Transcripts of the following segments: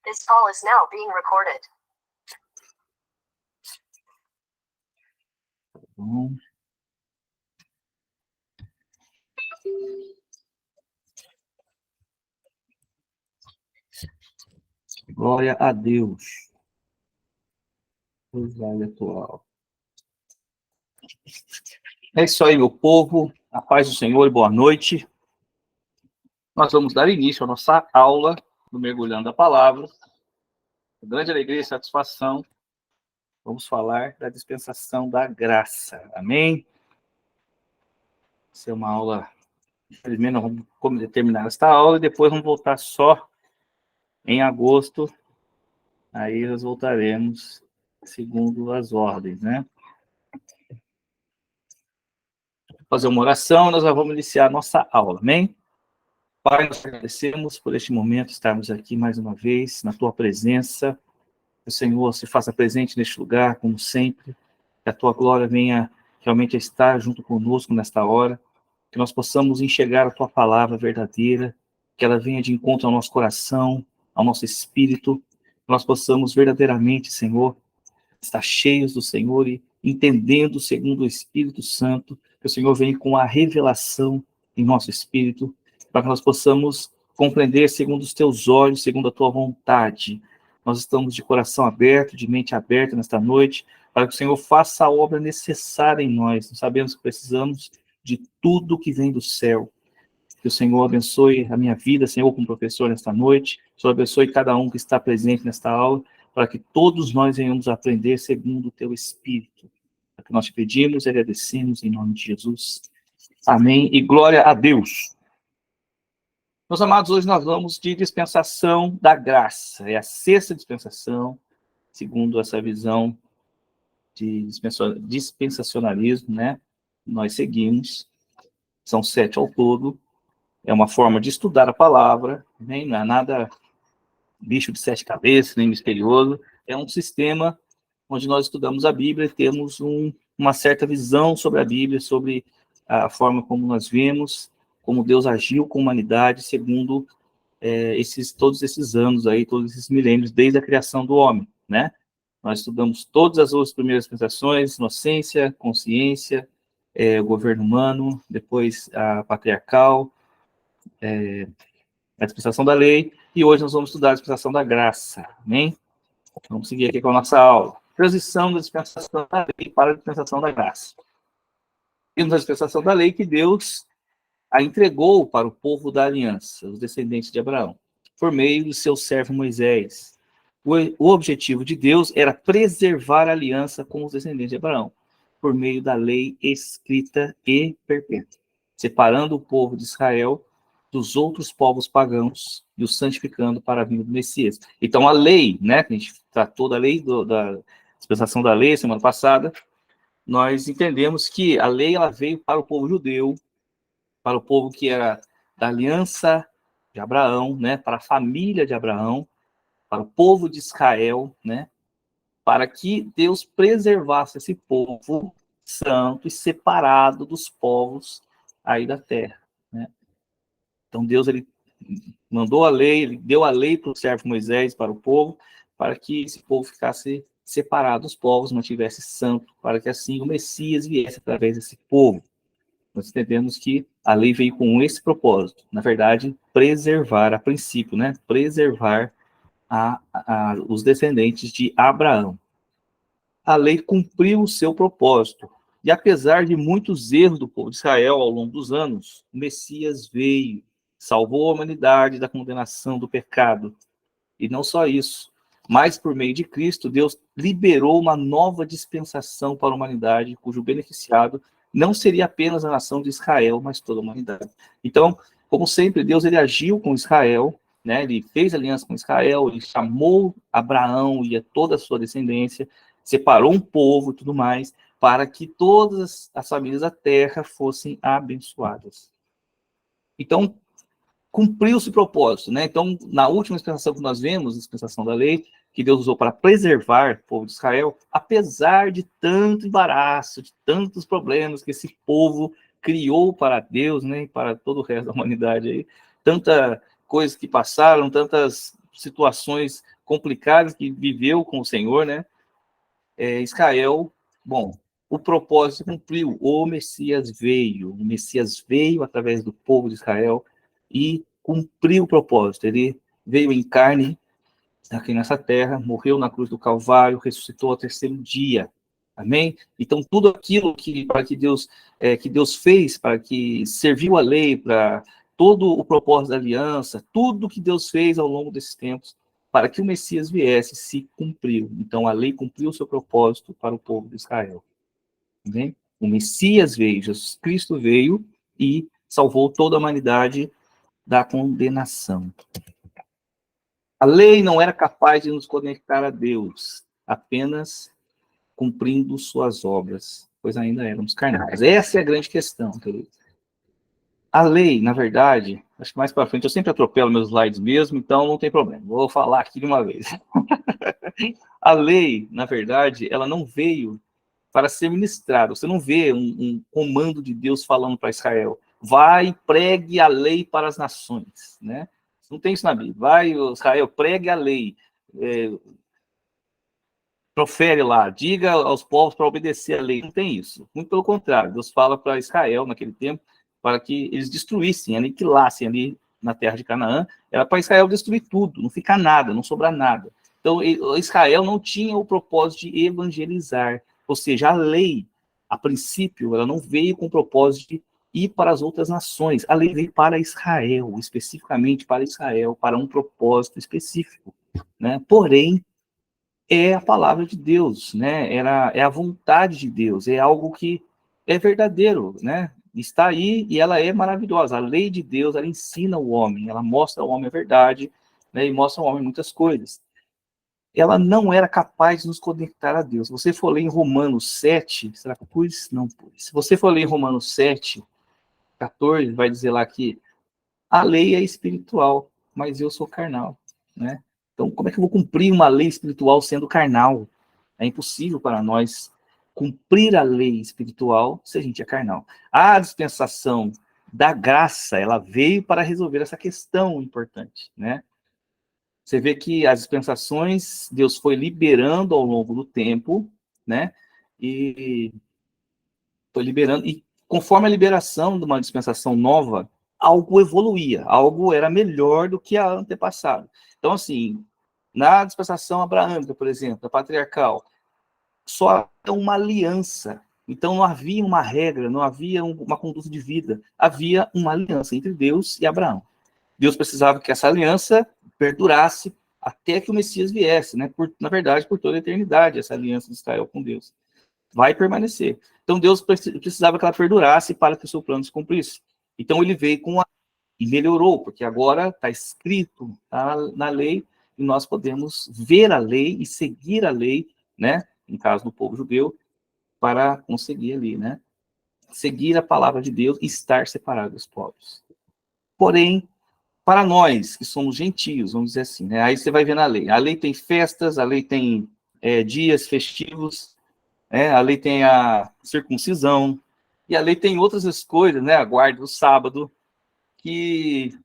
This call is now being recorded. Bom. Glória a Deus. Rosário atual. É isso aí, meu povo. A paz do Senhor e boa noite. Nós vamos dar início à nossa aula do Mergulhando a Palavra. Com grande alegria e satisfação, vamos falar da dispensação da graça. Amém? Essa é uma aula. Infelizmente, nós vamos terminar esta aula e depois vamos voltar só em agosto. Aí nós voltaremos segundo as ordens, né? Vou fazer uma oração, nós já vamos iniciar a nossa aula, amém? Pai, nós agradecemos por este momento, estarmos aqui mais uma vez, na tua presença. Que o Senhor se faça presente neste lugar, como sempre. Que a tua glória venha realmente a estar junto conosco nesta hora. Que nós possamos enxergar a tua palavra verdadeira, que ela venha de encontro ao nosso coração, ao nosso espírito. Que nós possamos verdadeiramente, Senhor, estar cheios do Senhor e entendendo segundo o Espírito Santo, que o Senhor venha com a revelação em nosso espírito, para que nós possamos compreender segundo os teus olhos, segundo a tua vontade. Nós estamos de coração aberto, de mente aberta nesta noite, para que o Senhor faça a obra necessária em nós. Nós sabemos que precisamos de tudo que vem do céu. Que o Senhor abençoe a minha vida, Senhor, como professor nesta noite. Que o Senhor abençoe cada um que está presente nesta aula, para que todos nós venhamos aprender segundo o teu Espírito. É o que nós te pedimos e agradecemos em nome de Jesus. Amém e glória a Deus. Meus amados, hoje nós vamos de dispensação da graça. É a sexta dispensação, segundo essa visão de dispensacionalismo, né? Nós seguimos. São 7 ao todo. É uma forma de estudar a palavra, nem não é nada bicho de 7 cabeças, nem misterioso. É um sistema onde nós estudamos a Bíblia e temos uma certa visão sobre a Bíblia, sobre a forma como nós vemos, como Deus agiu com a humanidade, segundo todos esses anos aí, todos esses milênios, desde a criação do homem, né? Nós estudamos todas as outras primeiras dispensações, inocência, consciência, o governo humano, depois a patriarcal, a dispensação da lei, e hoje nós vamos estudar a dispensação da graça, amém? Vamos seguir aqui com a nossa aula. Transição da dispensação da lei para a dispensação da graça. Temos a dispensação da lei que Deus a entregou para o povo da aliança, os descendentes de Abraão, por meio do seu servo Moisés. O objetivo de Deus era preservar a aliança com os descendentes de Abraão, por meio da lei escrita e perpétua, separando o povo de Israel dos outros povos pagãos e os santificando para a vinda do Messias. Então, a lei, né, que a gente tratou da lei, da dispensação da lei, semana passada, nós entendemos que a lei ela veio para o povo judeu, para o povo que era da aliança de Abraão, né, para a família de Abraão, para o povo de Israel, né, para que Deus preservasse esse povo santo e separado dos povos aí da terra, né? Então Deus ele mandou a lei, ele deu a lei para o servo Moisés, para o povo, para que esse povo ficasse separado dos povos, mantivesse santo, para que assim o Messias viesse através desse povo. Nós entendemos que a lei veio com esse propósito, na verdade, preservar, a princípio, né? Preservar os descendentes de Abraão. A lei cumpriu o seu propósito, e apesar de muitos erros do povo de Israel ao longo dos anos, o Messias veio, salvou a humanidade da condenação do pecado. E não só isso, mas por meio de Cristo, Deus liberou uma nova dispensação para a humanidade, cujo beneficiado não seria apenas a nação de Israel, mas toda a humanidade. Então, como sempre, Deus ele agiu com Israel, né? Ele fez aliança com Israel, ele chamou Abraão e a toda a sua descendência, separou um povo e tudo mais, para que todas as famílias da terra fossem abençoadas. Então, cumpriu-se o propósito, né? Então, na última dispensação que nós vemos, a dispensação da lei, que Deus usou para preservar o povo de Israel, apesar de tanto embaraço, de tantos problemas que esse povo criou para Deus, né, e para todo o resto da humanidade aí, tanta coisa que passaram, tantas situações complicadas, que viveu com o Senhor, né? Israel, bom, o propósito se cumpriu, o Messias veio através do povo de Israel e cumpriu o propósito. Ele veio em carne aqui nessa terra, morreu na cruz do Calvário, ressuscitou ao terceiro dia. Amém? Então, tudo aquilo que Deus fez, para que serviu a lei, para todo o propósito da aliança, tudo que Deus fez ao longo desses tempos, para que o Messias viesse, se cumpriu. Então, a lei cumpriu o seu propósito para o povo de Israel. Amém? O Messias veio, Jesus Cristo veio e salvou toda a humanidade da condenação. A lei não era capaz de nos conectar a Deus, apenas cumprindo suas obras, pois ainda éramos carnais. Essa é a grande questão, querido. A lei, na verdade, acho que mais para frente, eu sempre atropelo meus slides mesmo, então não tem problema, vou falar aqui de uma vez. A lei, na verdade, ela não veio para ser ministrada. Você não vê um comando de Deus falando para Israel, vai, pregue a lei para as nações, né? Não tem isso na Bíblia. Vai, Israel, pregue a lei. Profere lá, diga aos povos para obedecer a lei. Não tem isso. Muito pelo contrário. Deus fala para Israel, naquele tempo, para que eles destruíssem, aniquilassem ali na terra de Canaã. Era para Israel destruir tudo, não ficar nada, não sobrar nada. Então, Israel não tinha o propósito de evangelizar. Ou seja, a lei, a princípio, ela não veio com o propósito de ir para as outras nações. A lei veio para Israel, especificamente para Israel, para um propósito específico, né? Porém, é a palavra de Deus, né? É a vontade de Deus, é algo que é verdadeiro, né? Está aí e ela é maravilhosa. A lei de Deus, ela ensina o homem, ela mostra ao homem a verdade, né? E mostra ao homem muitas coisas. Ela não era capaz de nos conectar a Deus. Se você for ler em Romanos 7, será que eu pus? Não pus. Se você for ler em Romanos 7, 14, vai dizer lá que a lei é espiritual, mas eu sou carnal, né? Então, como é que eu vou cumprir uma lei espiritual sendo carnal? É impossível para nós cumprir a lei espiritual se a gente é carnal. A dispensação da graça, ela veio para resolver essa questão importante, né? Você vê que as dispensações, Deus foi liberando ao longo do tempo, né? E foi liberando, e conforme a liberação de uma dispensação nova, algo evoluía, algo era melhor do que a antepassada. Então, assim, na dispensação abraâmica, por exemplo, a patriarcal, só é uma aliança. Então, não havia uma regra, não havia uma conduta de vida, havia uma aliança entre Deus e Abraão. Deus precisava que essa aliança perdurasse até que o Messias viesse, né? Na verdade, por toda a eternidade, essa aliança de Israel com Deus vai permanecer. Então, Deus precisava que ela perdurasse para que o seu plano se cumprisse. Então, ele veio e melhorou, porque agora está escrito na lei, e nós podemos ver a lei e seguir a lei, né? No caso do povo judeu, para conseguir ali, né? Seguir a palavra de Deus e estar separado dos povos. Porém, para nós, que somos gentios, vamos dizer assim, né? Aí você vai ver na lei. A lei tem festas, a lei tem dias festivos, a lei tem a circuncisão, e a lei tem outras coisas, né? A guarda do sábado, que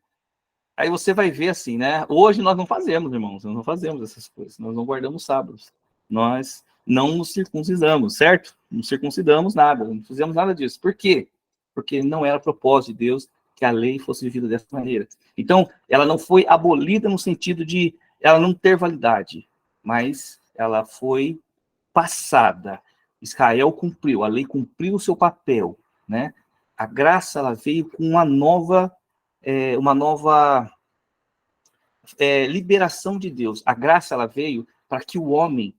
aí você vai ver assim, né? Hoje nós não fazemos, irmãos, nós não fazemos essas coisas, nós não guardamos sábados, nós não nos circuncidamos, certo? Não circuncidamos nada, não fizemos nada disso. Por quê? Porque não era propósito de Deus que a lei fosse vivida dessa maneira. Então, ela não foi abolida no sentido de ela não ter validade, mas ela foi passada. Israel cumpriu, a lei cumpriu o seu papel, né? A graça, ela veio com uma nova liberação de Deus. A graça, ela veio para que o homem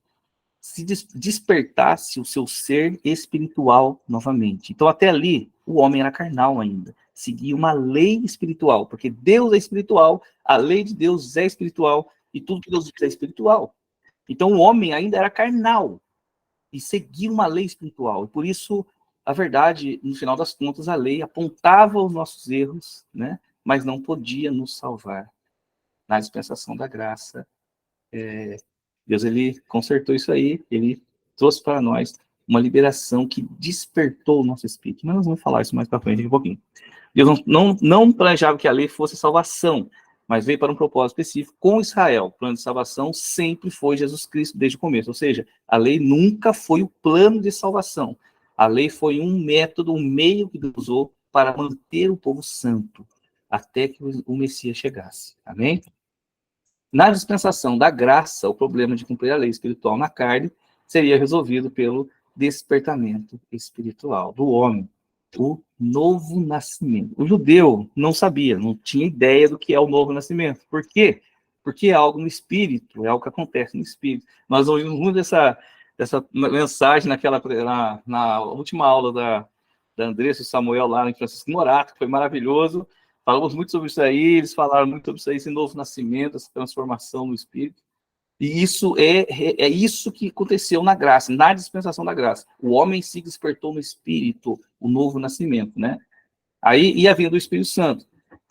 se despertasse o seu ser espiritual novamente. Então, até ali, o homem era carnal ainda. Seguia uma lei espiritual, porque Deus é espiritual, a lei de Deus é espiritual, e tudo que Deus diz é espiritual. Então, o homem ainda era carnal, e seguia uma lei espiritual. E por isso, a verdade, no final das contas, a lei apontava os nossos erros, né? Mas não podia nos salvar. Na dispensação da graça, Deus, ele consertou isso aí, ele trouxe para nós uma liberação que despertou o nosso espírito. Mas nós vamos falar isso mais para frente um pouquinho. Deus não planejava que a lei fosse salvação, mas veio para um propósito específico com Israel. O plano de salvação sempre foi Jesus Cristo desde o começo, ou seja, a lei nunca foi o plano de salvação. A lei foi um método, um meio que Deus usou para manter o povo santo, até que o Messias chegasse. Amém? Na dispensação da graça, o problema de cumprir a lei espiritual na carne seria resolvido pelo despertamento espiritual do homem, o novo nascimento. O judeu não sabia, não tinha ideia do que é o novo nascimento. Por quê? Porque é algo no espírito, é algo que acontece no espírito. Nós ouvimos muito dessa mensagem na última aula da Andressa e Samuel lá em Francisco Morato, que foi maravilhoso. Falamos muito sobre isso aí, eles falaram muito sobre isso aí, esse novo nascimento, essa transformação no espírito. E isso é isso que aconteceu na graça, na dispensação da graça. O homem se despertou no espírito, o novo nascimento, né? Aí ia vindo o Espírito Santo.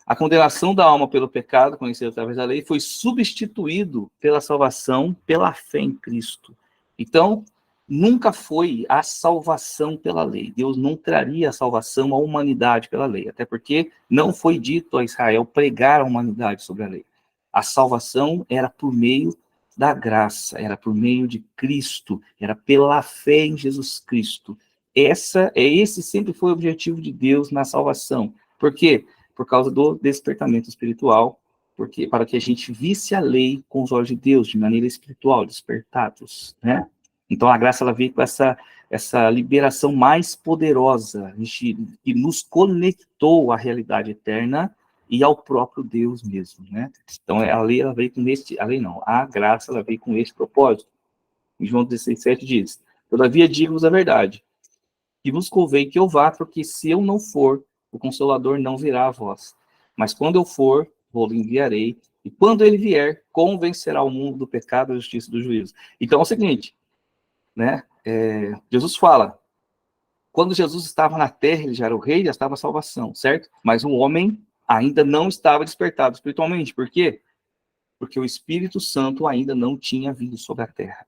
A condenação da alma pelo pecado, conhecido através da lei, foi substituído pela salvação, pela fé em Cristo. Então, nunca foi a salvação pela lei. Deus não traria a salvação à humanidade pela lei, até porque não foi dito a Israel pregar a humanidade sobre a lei. A salvação era por meio da graça, era por meio de Cristo, era pela fé em Jesus Cristo. Esse sempre foi o objetivo de Deus na salvação. Por quê? Por causa do despertamento espiritual, porque para que a gente visse a lei com os olhos de Deus, de maneira espiritual, despertados, né? Então a graça ela veio com essa liberação mais poderosa, que nos conectou à realidade eterna e ao próprio Deus mesmo, né? Então a lei ela veio com a graça ela veio com este propósito. Em João 16:7 diz: todavia digo-vos a verdade, que vos convém que eu vá, porque se eu não for, o Consolador não virá a vós. Mas quando eu for, vou-lhe enviarei, e quando ele vier, convencerá o mundo do pecado, da justiça e do juízo. Então é o seguinte, né? Jesus fala, quando Jesus estava na terra, ele já era o rei, já estava a salvação, certo? Mas o homem ainda não estava despertado espiritualmente. Por quê? Porque o Espírito Santo ainda não tinha vindo sobre a terra.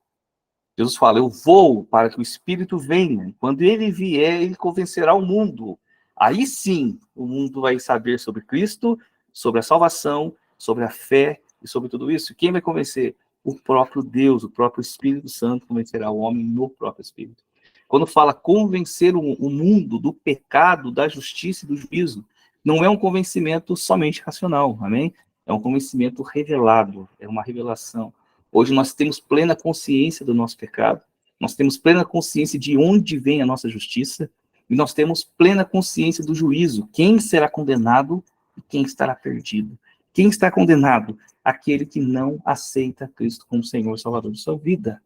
Jesus fala, eu vou para que o Espírito venha. Quando ele vier, ele convencerá o mundo. Aí sim, o mundo vai saber sobre Cristo, sobre a salvação, sobre a fé e sobre tudo isso. Quem vai convencer? O próprio Deus, o próprio Espírito Santo convencerá o homem no próprio Espírito. Quando fala convencer o mundo do pecado, da justiça e do juízo, não é um convencimento somente racional, amém? É um convencimento revelado, é uma revelação. Hoje nós temos plena consciência do nosso pecado, nós temos plena consciência de onde vem a nossa justiça, e nós temos plena consciência do juízo, quem será condenado e quem estará perdido. Quem está condenado? Aquele que não aceita Cristo como Senhor e Salvador de sua vida.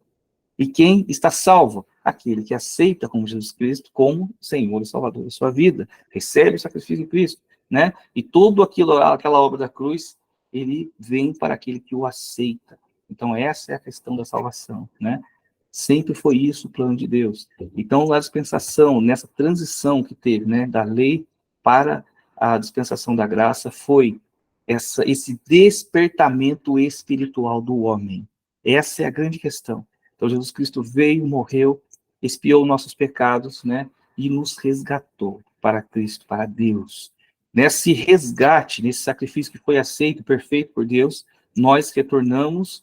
E quem está salvo? Aquele que aceita como Jesus Cristo como Senhor e Salvador de sua vida. Recebe o sacrifício de Cristo, né? E tudo aquela obra da cruz, ele vem para aquele que o aceita. Então essa é a questão da salvação, né? Sempre foi isso o plano de Deus. Então, na dispensação, nessa transição que teve, né, da lei para a dispensação da graça, foi esse despertamento espiritual do homem. Essa é a grande questão. Então, Jesus Cristo veio, morreu, expiou nossos pecados, né, e nos resgatou para Cristo, para Deus. Nesse resgate, nesse sacrifício que foi aceito, perfeito por Deus, nós retornamos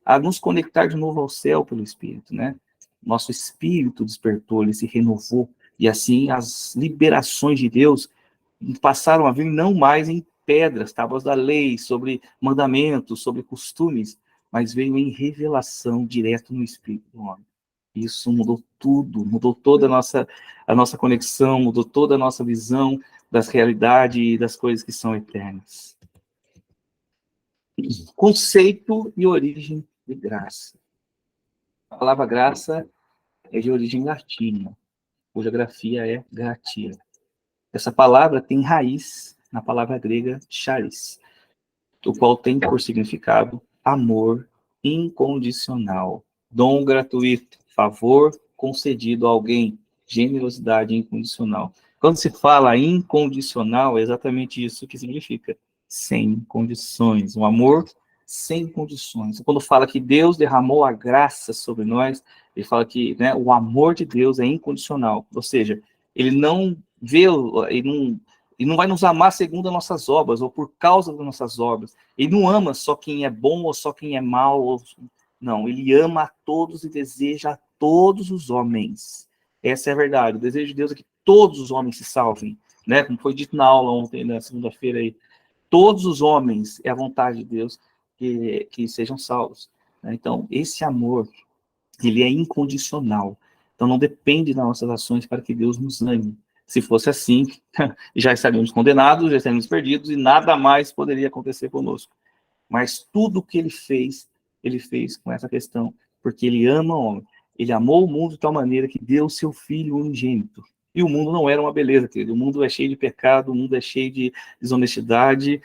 a nos conectar de novo ao céu pelo Espírito, né? Nosso espírito despertou, ele se renovou, e assim as liberações de Deus passaram a vir não mais em pedras, tábuas da lei, sobre mandamentos, sobre costumes, mas veio em revelação direto no espírito do homem. Isso mudou tudo, mudou toda a nossa conexão, mudou toda a nossa visão das realidades e das coisas que são eternas. Conceito e origem de graça. A palavra graça é de origem latina, cuja grafia é gratia. Essa palavra tem raiz na palavra grega charis, o qual tem por significado amor incondicional, dom gratuito, favor concedido a alguém, generosidade incondicional. Quando se fala incondicional, é exatamente isso que significa, sem condições, um amor sem condições. Quando fala que Deus derramou a graça sobre nós, ele fala que, né, o amor de Deus é incondicional, ou seja, ele não vê, ele não Ele não vai nos amar segundo as nossas obras, ou por causa das nossas obras. Ele não ama só quem é bom ou só quem é mau. Não, ele ama a todos e deseja a todos os homens. Essa é a verdade. O desejo de Deus é que todos os homens se salvem, né? Como foi dito na aula ontem, na segunda-feira aí. Todos os homens, é a vontade de Deus que sejam salvos. Então, esse amor, ele é incondicional. Então, não depende das nossas ações para que Deus nos ame. Se fosse assim, já estaríamos condenados, já estaríamos perdidos, e nada mais poderia acontecer conosco. Mas tudo que ele fez com essa questão, porque ele ama o homem. Ele amou o mundo de tal maneira que deu o seu Filho unigênito. E o mundo não era uma beleza, querido. O mundo é cheio de pecado, o mundo é cheio de desonestidade,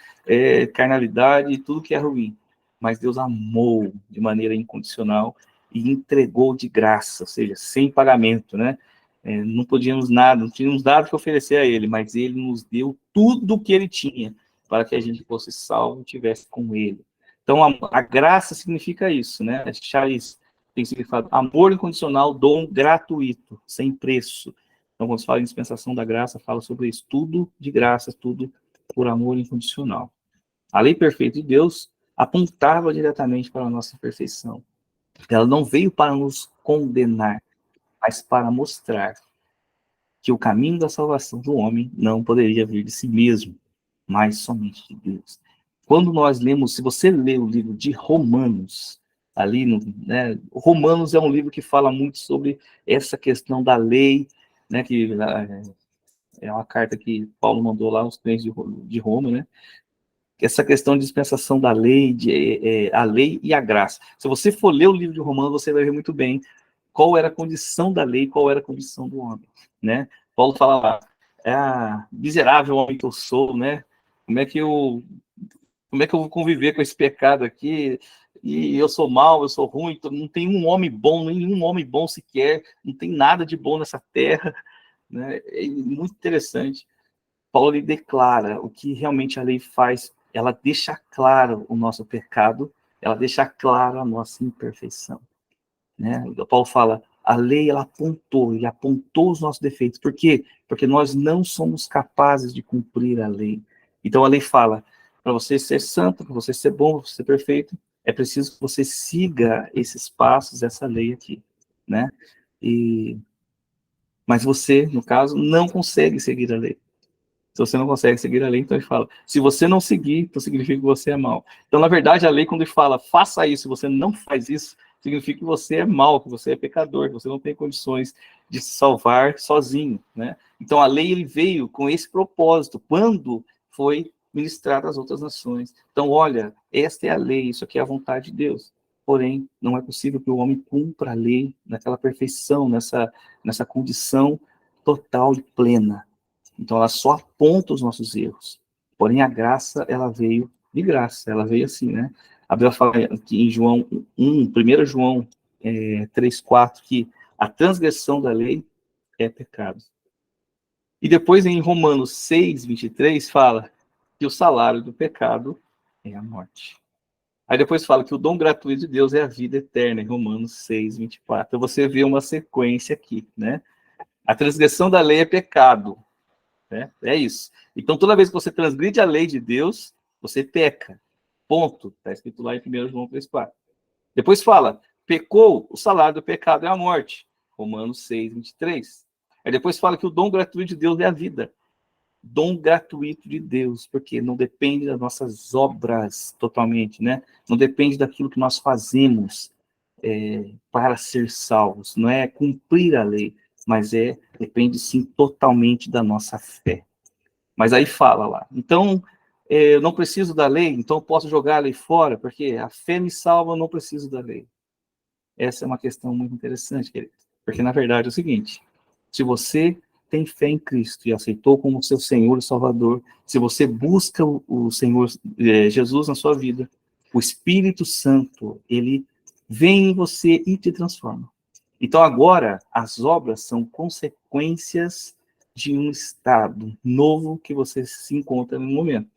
carnalidade, tudo que é ruim. Mas Deus amou de maneira incondicional e entregou de graça, ou seja, sem pagamento, né? Não podíamos nada, não tínhamos nada que oferecer a ele, mas ele nos deu tudo o que ele tinha para que a gente fosse salvo e estivesse com ele. Então, a graça significa isso, né? Charis tem significado amor incondicional, dom gratuito, sem preço. Então, quando se fala em dispensação da graça, fala sobre isso. Tudo de graça, tudo por amor incondicional. A lei perfeita de Deus apontava diretamente para a nossa perfeição. Ela não veio para nos condenar, mas para mostrar que o caminho da salvação do homem não poderia vir de si mesmo, mas somente de Deus. Quando nós lemos, se você lê o livro de Romanos, ali, né, Romanos é um livro que fala muito sobre essa questão da lei, né, que é uma carta que Paulo mandou lá aos crentes de Roma, né, essa questão de dispensação da lei, a lei e a graça. Se você for ler o livro de Romanos, você vai ver muito bem qual era a condição da lei, qual era a condição do homem, né? Paulo fala lá, miserável homem que eu sou, né? Como é que eu vou conviver com esse pecado aqui? E eu sou mau, eu sou ruim, não tem um homem bom, nenhum homem bom sequer, não tem nada de bom nessa terra, né? É muito interessante. Paulo ele declara o que realmente a lei faz, ela deixa claro o nosso pecado, ela deixa claro a nossa imperfeição, né? Paulo fala, a lei ela apontou os nossos defeitos. Por quê? Porque nós não somos capazes de cumprir a lei. Então a lei fala, para você ser santo, para você ser bom, para você ser perfeito, é preciso que você siga esses passos, essa lei aqui, né? Mas você, no caso, não consegue seguir a lei. Se você não consegue seguir a lei, então ele fala, se você não seguir, então significa que você é mau. Então, na verdade, a lei, quando ele fala, faça isso, se você não faz isso, significa que você é mau, que você é pecador, que você não tem condições de se salvar sozinho, né? Então, a lei, ele veio com esse propósito, quando foi ministrada às outras nações. Então, olha, esta é a lei, isso aqui é a vontade de Deus. Porém, não é possível que o homem cumpra a lei naquela perfeição, nessa condição total e plena. Então, ela só aponta os nossos erros. Porém, a graça, ela veio de graça. Ela veio assim, né? A Bíblia fala aqui em João 1, 1 João 3,4, que a transgressão da lei é pecado. E depois, em Romanos 6, 23, fala que o salário do pecado é a morte. Aí depois fala que o dom gratuito de Deus é a vida eterna, em Romanos 6, 24. Então, você vê uma sequência aqui, né? A transgressão da lei é pecado. É isso. Então, toda vez que você transgride a lei de Deus, você peca. Ponto. Está escrito lá em 1 João 3,4. Depois fala, pecou, o salário do pecado é a morte. Romanos 6, 23. Aí depois fala que o dom gratuito de Deus é a vida. Dom gratuito de Deus, porque não depende das nossas obras totalmente, né? Não depende daquilo que nós fazemos para ser salvos. Não é cumprir a lei, mas depende sim totalmente da nossa fé. Mas aí fala lá, então eu não preciso da lei, então eu posso jogar a lei fora, porque a fé me salva, eu não preciso da lei. Essa é uma questão muito interessante, querido, porque na verdade é o seguinte, se você tem fé em Cristo e aceitou como seu Senhor e Salvador, se você busca o Senhor Jesus na sua vida, o Espírito Santo, ele vem em você e te transforma. Então agora, as obras são consequências de um estado novo que você se encontra no momento.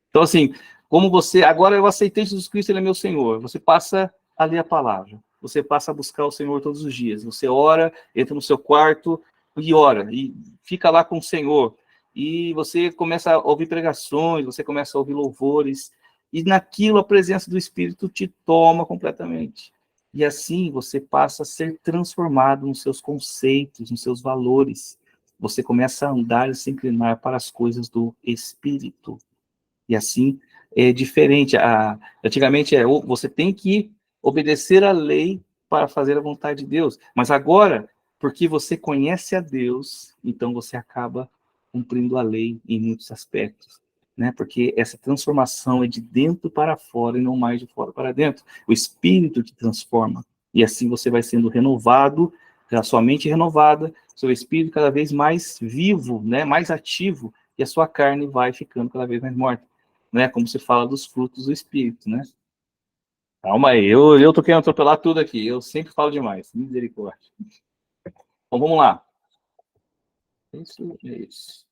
Então assim, como você, agora eu aceitei Jesus Cristo, ele é meu Senhor, você passa a ler a palavra, você passa a buscar o Senhor todos os dias, você ora, entra no seu quarto e ora, e fica lá com o Senhor, e você começa a ouvir pregações, você começa a ouvir louvores, e naquilo a presença do Espírito te toma completamente. E assim você passa a ser transformado nos seus conceitos, nos seus valores. Você começa a andar e se inclinar para as coisas do Espírito. E assim é diferente. Antigamente você tem que obedecer à lei para fazer a vontade de Deus. Mas agora, porque você conhece a Deus, então você acaba cumprindo a lei em muitos aspectos. Né? Porque essa transformação é de dentro para fora e não mais de fora para dentro. O Espírito te transforma. E assim você vai sendo renovado, a sua mente renovada, seu espírito cada vez mais vivo, né? Mais ativo, e a sua carne vai ficando cada vez mais morta. Né? Como se fala dos frutos do Espírito, né? Calma aí, eu tô querendo atropelar tudo aqui, eu sempre falo demais, misericórdia. Então vamos lá. Isso.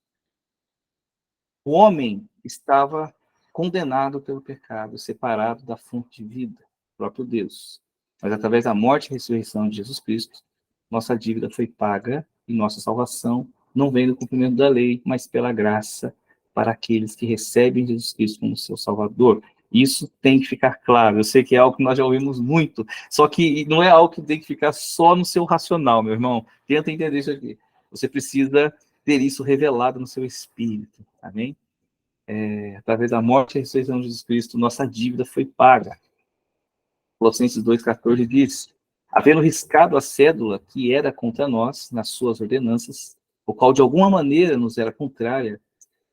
O homem estava condenado pelo pecado, separado da fonte de vida, próprio Deus. Mas através da morte e ressurreição de Jesus Cristo, nossa dívida foi paga e nossa salvação não vem do cumprimento da lei, mas pela graça para aqueles que recebem Jesus Cristo como seu Salvador. Isso tem que ficar claro. Eu sei que é algo que nós já ouvimos muito, só que não é algo que tem que ficar só no seu racional, meu irmão. Tenta entender isso aqui. Você precisa ter isso revelado no seu espírito, amém? Através da morte e ressurreição de Jesus Cristo, nossa dívida foi paga. Colossenses 2,14 diz: havendo riscado a cédula que era contra nós, nas suas ordenanças, o qual de alguma maneira nos era contrária,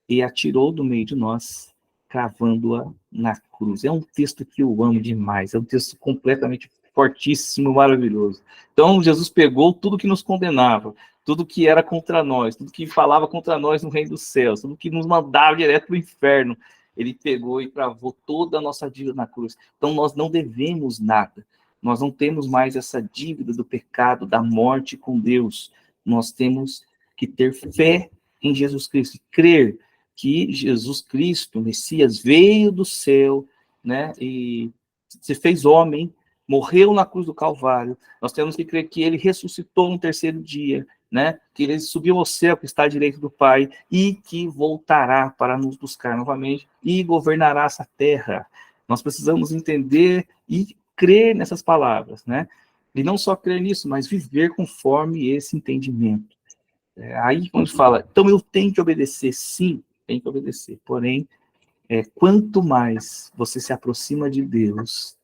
e a tirou do meio de nós, cravando-a na cruz. É um texto que eu amo demais, é um texto completamente fortíssimo, maravilhoso. Então, Jesus pegou tudo que nos condenava, tudo que era contra nós, tudo que falava contra nós no reino dos céus, tudo que nos mandava direto para o inferno, ele pegou e cravou toda a nossa dívida na cruz. Então, nós não devemos nada. Nós não temos mais essa dívida do pecado, da morte com Deus. Nós temos que ter fé em Jesus Cristo, crer que Jesus Cristo, o Messias, veio do céu, né, e se fez homem, morreu na cruz do Calvário. Nós temos que crer que ele ressuscitou no terceiro dia, né, que ele subiu ao céu, que está à direita do Pai, e que voltará para nos buscar novamente e governará essa terra. Nós precisamos entender e crer nessas palavras, né? E não só crer nisso, mas viver conforme esse entendimento. Aí, quando fala, então eu tenho que obedecer, sim, tem que obedecer. Porém, quanto mais você se aproxima de Deus,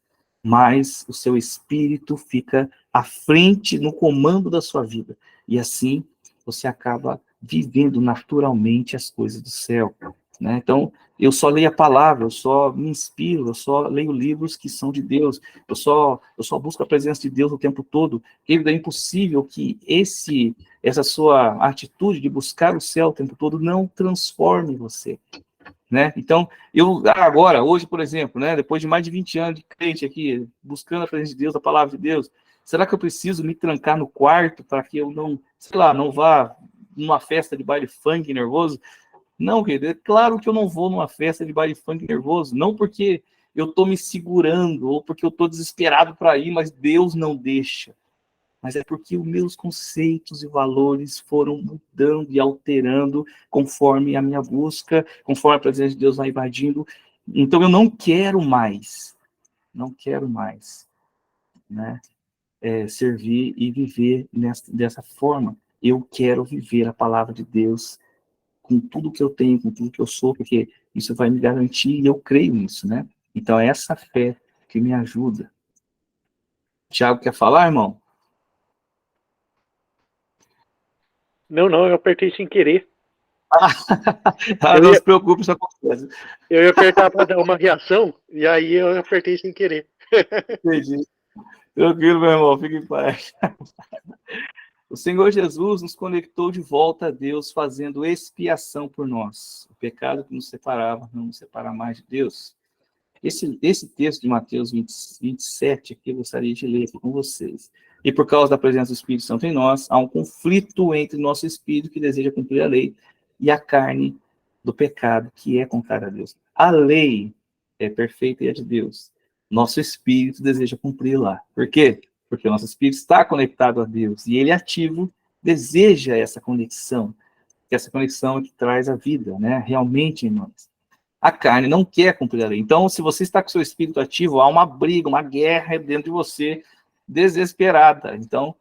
mais o seu espírito fica à frente, no comando da sua vida. E assim, você acaba vivendo naturalmente as coisas do céu. Né? Então, eu só leio a palavra, eu só me inspiro, eu só leio livros que são de Deus, eu só busco a presença de Deus o tempo todo. É impossível que essa sua atitude de buscar o céu o tempo todo não transforme você. Né? Então, agora, hoje, por exemplo, né, depois de mais de 20 anos de crente aqui, buscando a presença de Deus, a palavra de Deus, será que eu preciso me trancar no quarto para que eu não, sei lá, não vá numa festa de baile funk nervoso? Não, querido, é claro que eu não vou numa festa de baile funk nervoso, não porque eu estou me segurando ou porque eu estou desesperado para ir, mas Deus não deixa. Mas é porque os meus conceitos e valores foram mudando e alterando conforme a minha busca, conforme a presença de Deus vai invadindo. Então eu não quero mais, né, servir e viver dessa forma. Eu quero viver a palavra de Deus com tudo que eu tenho, com tudo que eu sou, porque isso vai me garantir e eu creio nisso, né? Então é essa fé que me ajuda. Tiago, quer falar, irmão? Não, eu apertei sem querer. Não se preocupe, isso acontece. Eu ia apertar para dar uma reação, e aí eu apertei sem querer. Entendi. Tranquilo, meu irmão, fique em paz. O Senhor Jesus nos conectou de volta a Deus, fazendo expiação por nós. O pecado que nos separava não nos separa mais de Deus. Esse texto de Mateus 27 aqui eu gostaria de ler aqui com vocês. E por causa da presença do Espírito Santo em nós, há um conflito entre nosso espírito que deseja cumprir a lei e a carne do pecado que é contrária a Deus. A lei é perfeita e é de Deus. Nosso espírito deseja cumpri-la. Por quê? Porque o nosso espírito está conectado a Deus e ele ativo deseja essa conexão. que essa conexão é que traz a vida, né? Realmente em nós. A carne não quer cumprir a lei. Então, se você está com seu espírito ativo, há uma briga, uma guerra dentro de você, desesperada. Então,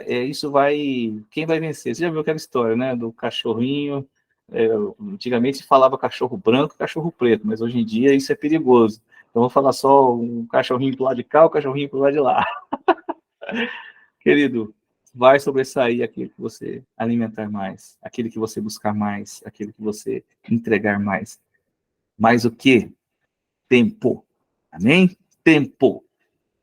isso vai... Quem vai vencer? Você já viu aquela história, né? Do cachorrinho. Antigamente se falava cachorro branco e cachorro preto, mas hoje em dia isso é perigoso. Então, vou falar só um cachorrinho pro lado de cá, o cachorrinho pro lado de lá. Querido, vai sobressair aquele que você alimentar mais, aquele que você buscar mais, aquele que você entregar mais. Mais o quê? Tempo. Amém? Tempo.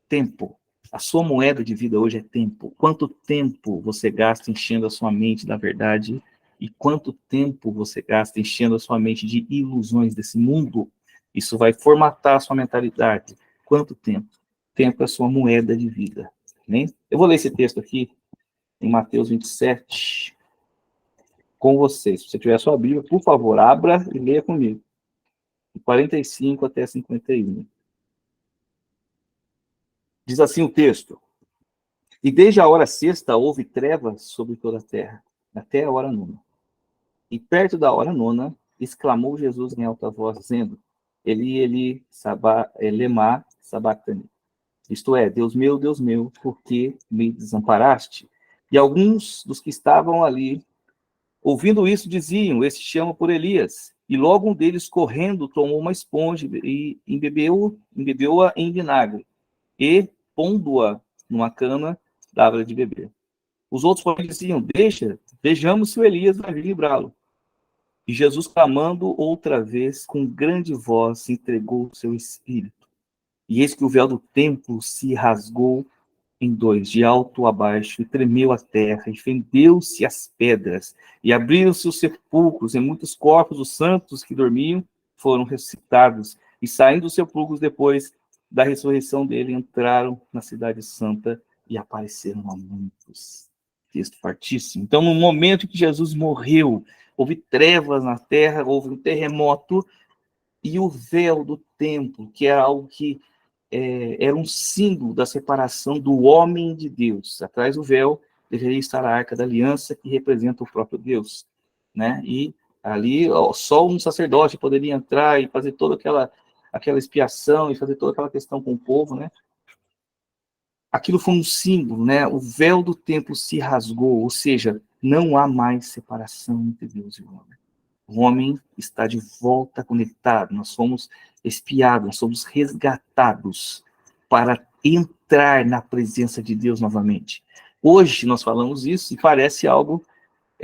Tempo. A sua moeda de vida hoje é tempo. Quanto tempo você gasta enchendo a sua mente da verdade e quanto tempo você gasta enchendo a sua mente de ilusões desse mundo? Isso vai formatar a sua mentalidade. Quanto tempo? Tempo é a sua moeda de vida. Amém? Eu vou ler esse texto aqui em Mateus 27 com vocês. Se você tiver a sua Bíblia, por favor, abra e leia comigo. De 45 até 51. Diz assim o texto: E desde a hora sexta houve trevas sobre toda a terra, até a hora nona. E perto da hora nona, exclamou Jesus em alta voz, dizendo: Eli, lema sabachthani. Isto é, Deus meu, por que me desamparaste? E alguns dos que estavam ali, ouvindo isso, diziam: Este chama por Elias. E logo um deles, correndo, tomou uma esponja e embebeu-a em vinagre, e, pondo-a numa cana, dava de beber. Os outros, porém, diziam: vejamos se o Elias vai vir livrá-lo. E Jesus, clamando outra vez, com grande voz, entregou o seu espírito. E eis que o véu do templo se rasgou em dois, de alto a baixo, e tremeu a terra, e fendeu-se as pedras, e abriram-se os sepulcros, e muitos corpos dos santos que dormiam foram ressuscitados, e saindo dos sepulcros depois da ressurreição dele, entraram na cidade santa e apareceram a muitos. Texto fortíssimo. Então, no momento em que Jesus morreu, houve trevas na terra, houve um terremoto, e o véu do templo, que era algo que era um símbolo da separação do homem de Deus. Atrás do véu deveria estar a Arca da Aliança, que representa o próprio Deus, né? E ali só um sacerdote poderia entrar e fazer toda aquela expiação e fazer toda aquela questão com o povo, né? Aquilo foi um símbolo, né? O véu do templo se rasgou, ou seja, não há mais separação entre Deus e o homem. O homem está de volta conectado, nós somos expiados, nós somos resgatados para entrar na presença de Deus novamente. Hoje nós falamos isso e parece algo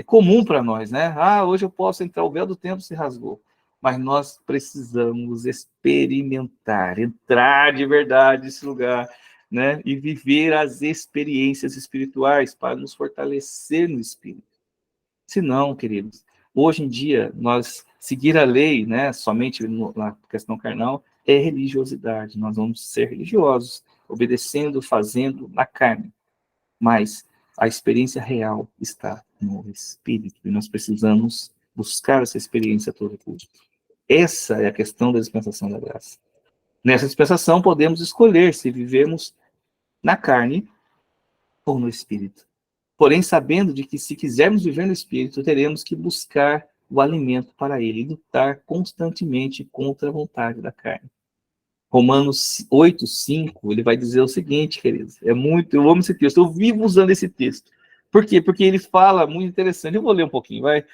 comum para nós, né? Hoje eu posso entrar, o véu do templo se rasgou. Mas nós precisamos experimentar, entrar de verdade nesse lugar, né? E viver as experiências espirituais para nos fortalecer no espírito. Se não, queridos, hoje em dia, nós seguir a lei, né, somente na questão carnal, é religiosidade. Nós vamos ser religiosos, obedecendo, fazendo na carne. Mas a experiência real está no Espírito. E nós precisamos buscar essa experiência a todo custo. Essa é a questão da dispensação da graça. Nessa dispensação, podemos escolher se vivemos na carne ou no Espírito. Porém, sabendo de que se quisermos viver no Espírito, teremos que buscar o alimento para ele e lutar constantemente contra a vontade da carne. Romanos 8:5, ele vai dizer o seguinte, queridos, eu amo esse texto, eu vivo usando esse texto. Por quê? Porque ele fala muito interessante. Eu vou ler um pouquinho, vai.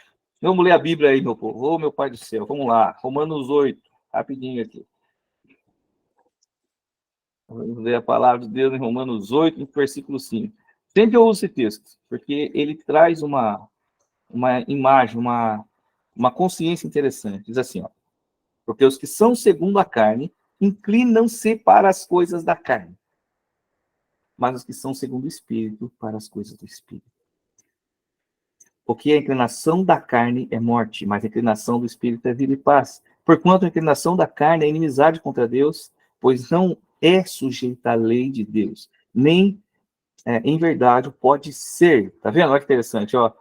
Vamos ler a Bíblia aí, meu povo. Ô, meu Pai do céu, vamos lá. Romanos 8, rapidinho aqui. Vamos ler a palavra de Deus em Romanos 8, no versículo 5. Sempre eu uso esse texto, porque ele traz uma imagem, uma consciência interessante. Diz assim, ó: porque os que são segundo a carne inclinam-se para as coisas da carne, mas os que são segundo o Espírito, para as coisas do Espírito. Porque a inclinação da carne é morte, mas a inclinação do Espírito é vida e paz. Porquanto a inclinação da carne é inimizade contra Deus, pois não é sujeita à lei de Deus, nem em verdade pode ser. Tá vendo? Olha que interessante, ó.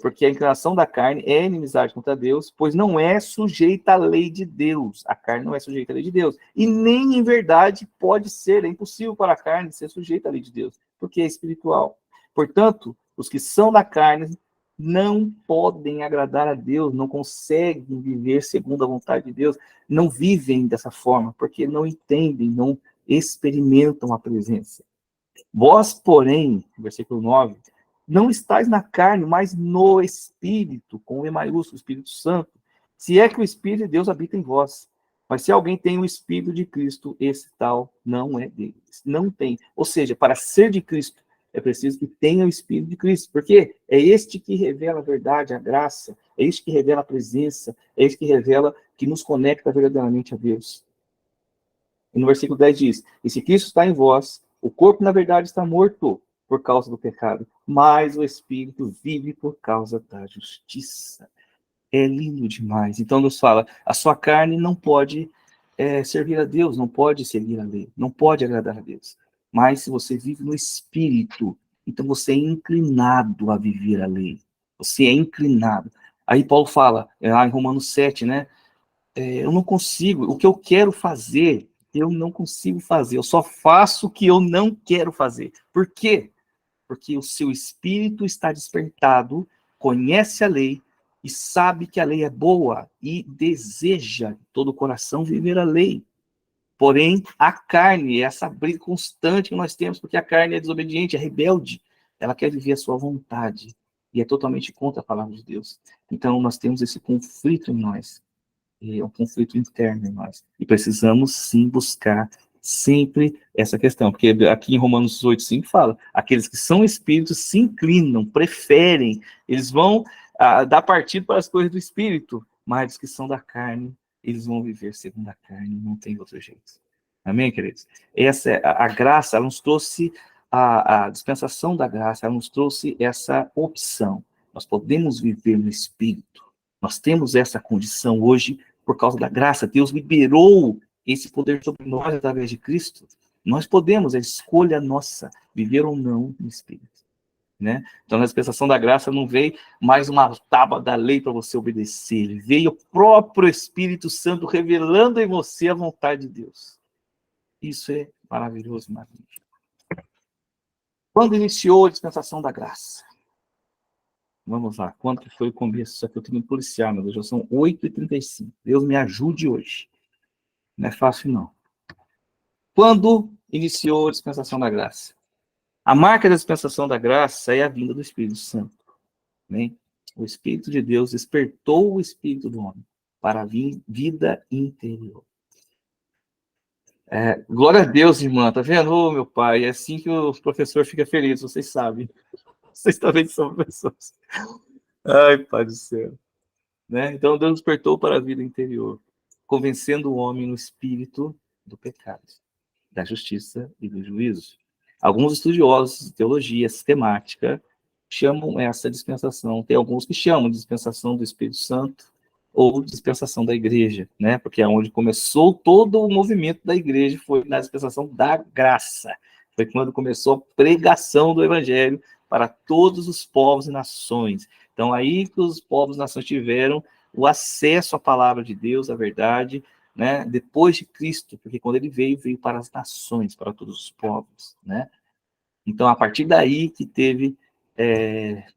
Porque a inclinação da carne é inimizade contra Deus, pois não é sujeita à lei de Deus. A carne não é sujeita à lei de Deus. E nem em verdade pode ser. É impossível para a carne ser sujeita à lei de Deus, porque é espiritual. Portanto, os que são da carne não podem agradar a Deus, não conseguem viver segundo a vontade de Deus, não vivem dessa forma, porque não entendem, não experimentam a presença. Vós, porém, versículo 9, não estáis na carne, mas no Espírito, com o E maiúsculo, Espírito Santo, se é que o Espírito de Deus habita em vós. Mas se alguém tem o Espírito de Cristo, esse tal não é dele. Não tem. Ou seja, para ser de Cristo, é preciso que tenha o Espírito de Cristo. Porque é este que revela a verdade, a graça, é este que revela a presença, é este que revela, que nos conecta verdadeiramente a Deus. E no versículo 10 diz, e se Cristo está em vós, o corpo, na verdade, está morto por causa do pecado, mas o Espírito vive por causa da justiça. É lindo demais. Então Deus fala, a sua carne não pode servir a Deus, não pode seguir a lei, não pode agradar a Deus. Mas se você vive no Espírito, então você é inclinado a viver a lei. Você é inclinado. Aí Paulo fala, lá em Romanos 7, né? Eu não consigo, o que eu quero fazer, eu não consigo fazer. Eu só faço o que eu não quero fazer. Por quê? Porque o seu espírito está despertado, conhece a lei e sabe que a lei é boa e deseja de todo o coração viver a lei. Porém, a carne, essa briga constante que nós temos, porque a carne é desobediente, é rebelde, ela quer viver a sua vontade e é totalmente contra a palavra de Deus. Então, nós temos esse conflito em nós, é um conflito interno em nós. E precisamos, sim, buscar sempre essa questão, porque aqui em Romanos 8:5 fala, aqueles que são espíritos se inclinam, preferem, eles vão dar partido para as coisas do espírito, mas os que são da carne, eles vão viver segundo a carne, não tem outro jeito. Amém, queridos? Essa é a graça, ela nos trouxe, a dispensação da graça, ela nos trouxe essa opção. Nós podemos viver no espírito. Nós temos essa condição hoje por causa da graça. Deus liberou esse poder sobre nós através de Cristo. Nós podemos, é escolha nossa, viver ou não no Espírito. Né? Então, na dispensação da graça não veio mais uma tábua da lei para você obedecer. Veio o próprio Espírito Santo revelando em você a vontade de Deus. Isso é maravilhoso, magnífico. Quando iniciou a dispensação da graça? Vamos lá, quanto que foi o começo? Só que eu tenho que policiar, meu Deus, já são 8h35. Deus me ajude hoje. Não é fácil, não. Quando iniciou a dispensação da graça? A marca da dispensação da graça é a vinda do Espírito Santo. Né? O Espírito de Deus despertou o Espírito do homem para a vida interior. Glória a Deus, irmã. Tá vendo? Ô, meu pai, é assim que o professor fica feliz, vocês sabem. Vocês também são pessoas. Ai, Pai do céu. Né? Então, Deus despertou para a vida interior, convencendo o homem no espírito do pecado, da justiça e do juízo. Alguns estudiosos de teologia sistemática chamam essa dispensação, tem alguns que chamam de dispensação do Espírito Santo ou dispensação da igreja, né? Porque é onde começou todo o movimento da igreja, foi na dispensação da graça. Foi quando começou a pregação do evangelho para todos os povos e nações. Então, aí que os povos e nações tiveram o acesso à palavra de Deus, à verdade, né? Depois de Cristo, porque quando ele veio, veio para as nações, para todos os povos, né? Então, a partir daí que teve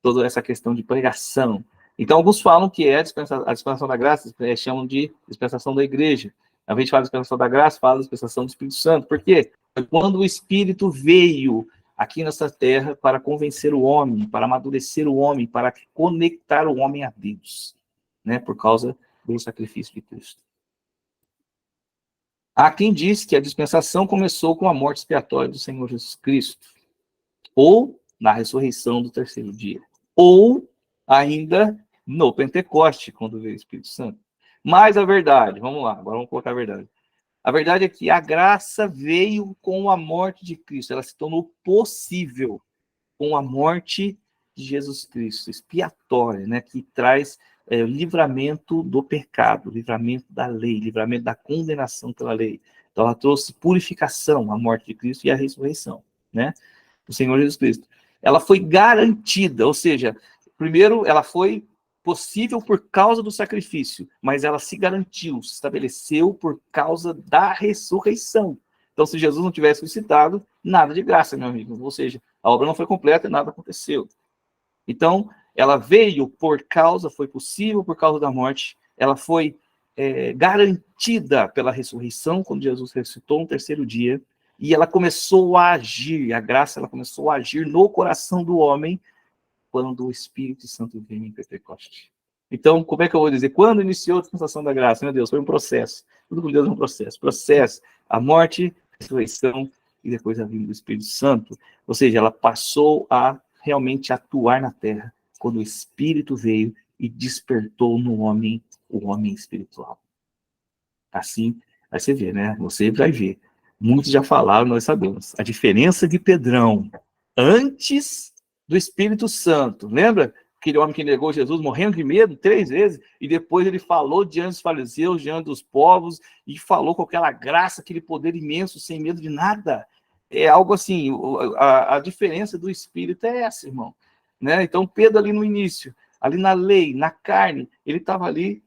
toda essa questão de pregação. Então, alguns falam que é a dispensação da graça, chamam de dispensação da igreja. A gente fala de dispensação da graça, fala de dispensação do Espírito Santo. Por quê? Quando o Espírito veio aqui nessa terra para convencer o homem, para amadurecer o homem, para conectar o homem a Deus, né? Por causa do sacrifício de Cristo. Há quem diz que a dispensação começou com a morte expiatória do Senhor Jesus Cristo, ou na ressurreição do terceiro dia, ou ainda no Pentecoste, quando veio o Espírito Santo. Mas a verdade, vamos lá, agora vamos colocar a verdade. A verdade é que a graça veio com a morte de Cristo, ela se tornou possível com a morte de Jesus Cristo, expiatória, né, que traz livramento do pecado, livramento da lei, livramento da condenação pela lei. Então ela trouxe purificação, a morte de Cristo e a ressurreição, né, do Senhor Jesus Cristo. Ela foi garantida, ou seja, primeiro ela foi possível por causa do sacrifício, mas ela se garantiu, se estabeleceu por causa da ressurreição. Então, se Jesus não tivesse ressuscitado, nada de graça, meu amigo. Ou seja, a obra não foi completa e nada aconteceu. Então, ela veio foi possível por causa da morte, ela foi garantida pela ressurreição, quando Jesus ressuscitou no terceiro dia, e ela começou a agir, a graça ela começou a agir no coração do homem, quando o Espírito Santo veio em Pentecoste. Então, como é que eu vou dizer? Quando iniciou a dispensação da graça? Meu Deus, foi um processo. Tudo com Deus é um processo. Processo, a morte, a ressurreição e depois a vinda do Espírito Santo. Ou seja, ela passou a realmente atuar na terra quando o Espírito veio e despertou no homem o homem espiritual. Assim, aí você vê, né? Você vai ver. Muitos já falaram, nós sabemos. A diferença de Pedrão antes do Espírito Santo. Lembra? Aquele homem que negou Jesus, morrendo de medo 3 vezes, e depois ele falou diante dos fariseus, diante dos povos, e falou com aquela graça, aquele poder imenso, sem medo de nada. É algo assim, a diferença do Espírito é essa, irmão. Né? Então, Pedro ali no início, ali na lei, na carne, ele estava ali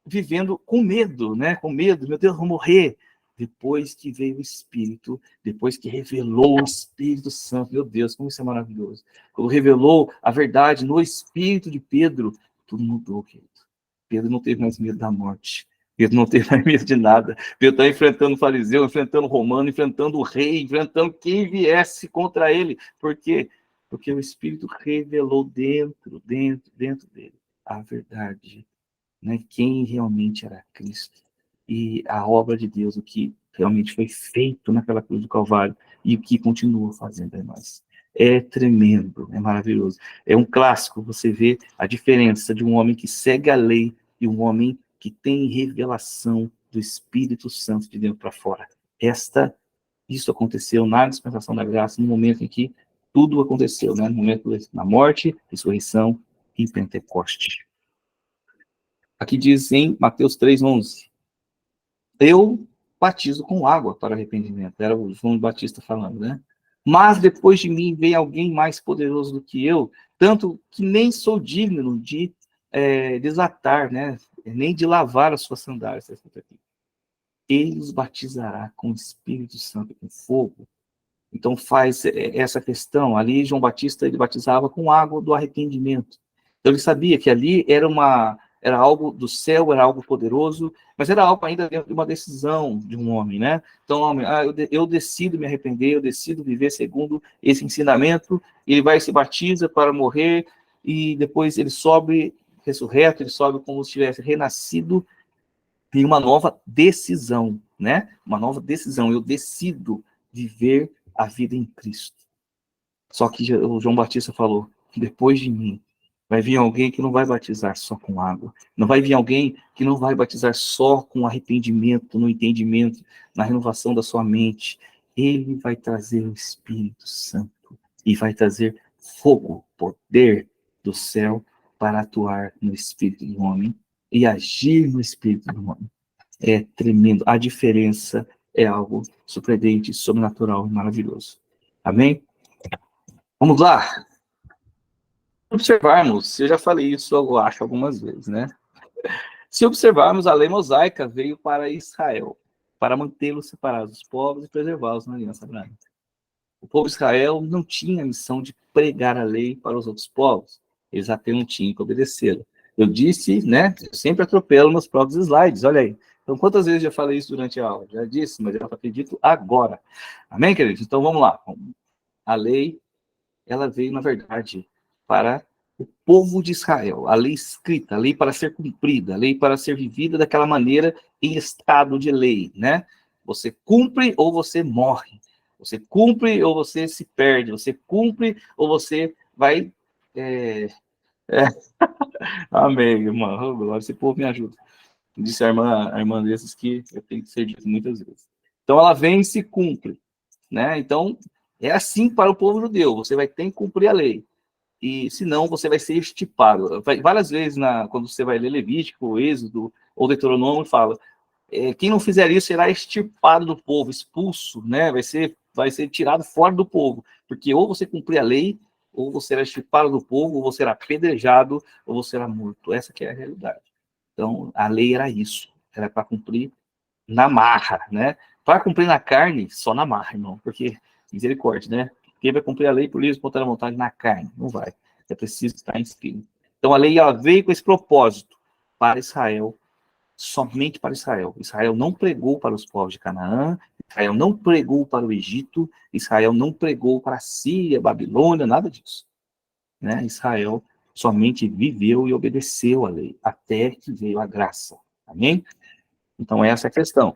vivendo com medo, né? Com medo, meu Deus, vou morrer. Depois que veio o Espírito, depois que revelou o Espírito Santo, meu Deus, como isso é maravilhoso. Quando revelou a verdade no Espírito de Pedro, tudo mudou, querido. Pedro não teve mais medo da morte. Pedro não teve mais medo de nada. Pedro está enfrentando o fariseu, enfrentando o romano, enfrentando o rei, enfrentando quem viesse contra ele. Por quê? Porque o Espírito revelou dentro dele a verdade, né? Quem realmente era Cristo. E a obra de Deus, o que realmente foi feito naquela cruz do Calvário e o que continua fazendo em nós. É tremendo, é maravilhoso. É um clássico você vê a diferença de um homem que segue a lei e um homem que tem revelação do Espírito Santo de dentro para fora. Isso aconteceu na dispensação da graça, no momento em que tudo aconteceu, né? No momento da morte, ressurreição e Pentecoste. Aqui diz em Mateus 3:11, eu batizo com água para arrependimento. Era o João Batista falando, né? Mas depois de mim vem alguém mais poderoso do que eu, tanto que nem sou digno de desatar, né? Nem de lavar as suas sandálias. Ele os batizará com o Espírito Santo e com fogo. Então faz essa questão. Ali João Batista ele batizava com água do arrependimento. Então ele sabia que ali era algo do céu, era algo poderoso, mas era algo ainda dentro de uma decisão de um homem, né? Então, homem, eu decido me arrepender, eu decido viver segundo esse ensinamento. Ele vai e se batiza para morrer e depois ele sobe ressurreto, ele sobe como se tivesse renascido em uma nova decisão, né? Uma nova decisão. Eu decido viver a vida em Cristo. Só que o João Batista falou, depois de mim, vai vir alguém que não vai batizar só com água. Não vai vir alguém que não vai batizar só com arrependimento, no entendimento, na renovação da sua mente. Ele vai trazer o Espírito Santo e vai trazer fogo, poder do céu para atuar no espírito do homem e agir no espírito do homem. É tremendo. A diferença é algo surpreendente, sobrenatural e maravilhoso. Amém? Vamos lá. Observarmos, eu já falei isso, eu acho, algumas vezes, né? Se observarmos, a lei mosaica veio para Israel, para mantê-los separados dos povos e preservá-los na aliança branca. O povo de Israel não tinha a missão de pregar a lei para os outros povos, eles apenas tinham que obedecê-la. Eu disse, né? Eu sempre atropelo meus próprios slides, olha aí. Então, quantas vezes eu já falei isso durante a aula? Já disse, mas eu acredito agora. Amém, queridos? Então, vamos lá. A lei, ela veio, na verdade, para o povo de Israel. A lei escrita, a lei para ser cumprida, a lei para ser vivida daquela maneira em estado de lei, né? Você cumpre ou você morre. Você cumpre ou você se perde. Você cumpre ou você vai... Amém, irmã. Agora esse povo me ajuda. Disse a irmã desses que eu tenho que ser dito muitas vezes. Então, ela vem e se cumpre, né? Então, é assim para o povo judeu. Você vai ter que cumprir a lei. E, senão, você vai ser extirpado. Várias vezes, quando você vai ler Levítico, Êxodo ou Deuteronômio, fala, quem não fizer isso será extirpado do povo, expulso, né? Vai ser tirado fora do povo. Porque ou você cumprir a lei, ou você será extirpado do povo, ou você será apedrejado, ou você será morto. Essa que é a realidade. Então, a lei era isso. Era para cumprir na marra, né? Para cumprir na carne, só na marra, irmão. Porque, misericórdia, né? Quem vai cumprir a lei por livre espontânea vontade na carne? Não vai. É preciso estar em espírito. Então a lei ela veio com esse propósito para Israel, somente para Israel. Israel não pregou para os povos de Canaã, Israel não pregou para o Egito, Israel não pregou para a Síria, Babilônia, nada disso. Né? Israel somente viveu e obedeceu a lei, até que veio a graça. Amém? Então essa é a questão.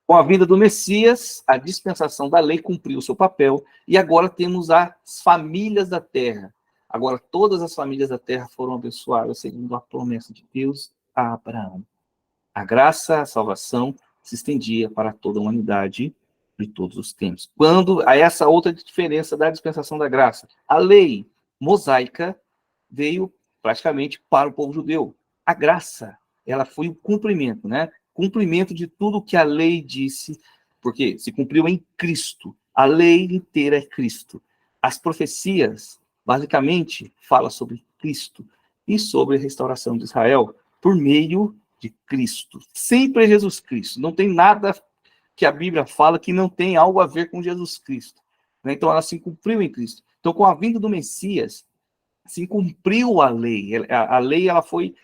Com a vinda do Messias, a dispensação da lei cumpriu o seu papel, e agora temos as famílias da terra. Agora todas as famílias da terra foram abençoadas segundo a promessa de Deus a Abraão. A graça, a salvação, se estendia para toda a humanidade de todos os tempos. Quando há essa outra diferença da dispensação da graça, a lei mosaica veio praticamente para o povo judeu. A graça, ela foi o cumprimento, né? Cumprimento de tudo que a lei disse, porque se cumpriu em Cristo. A lei inteira é Cristo. As profecias, basicamente, falam sobre Cristo e sobre a restauração de Israel por meio de Cristo. Sempre é Jesus Cristo. Não tem nada que a Bíblia fala que não tem algo a ver com Jesus Cristo. Né? Então, ela se cumpriu em Cristo. Então, com a vinda do Messias, se cumpriu a lei. A lei ela foi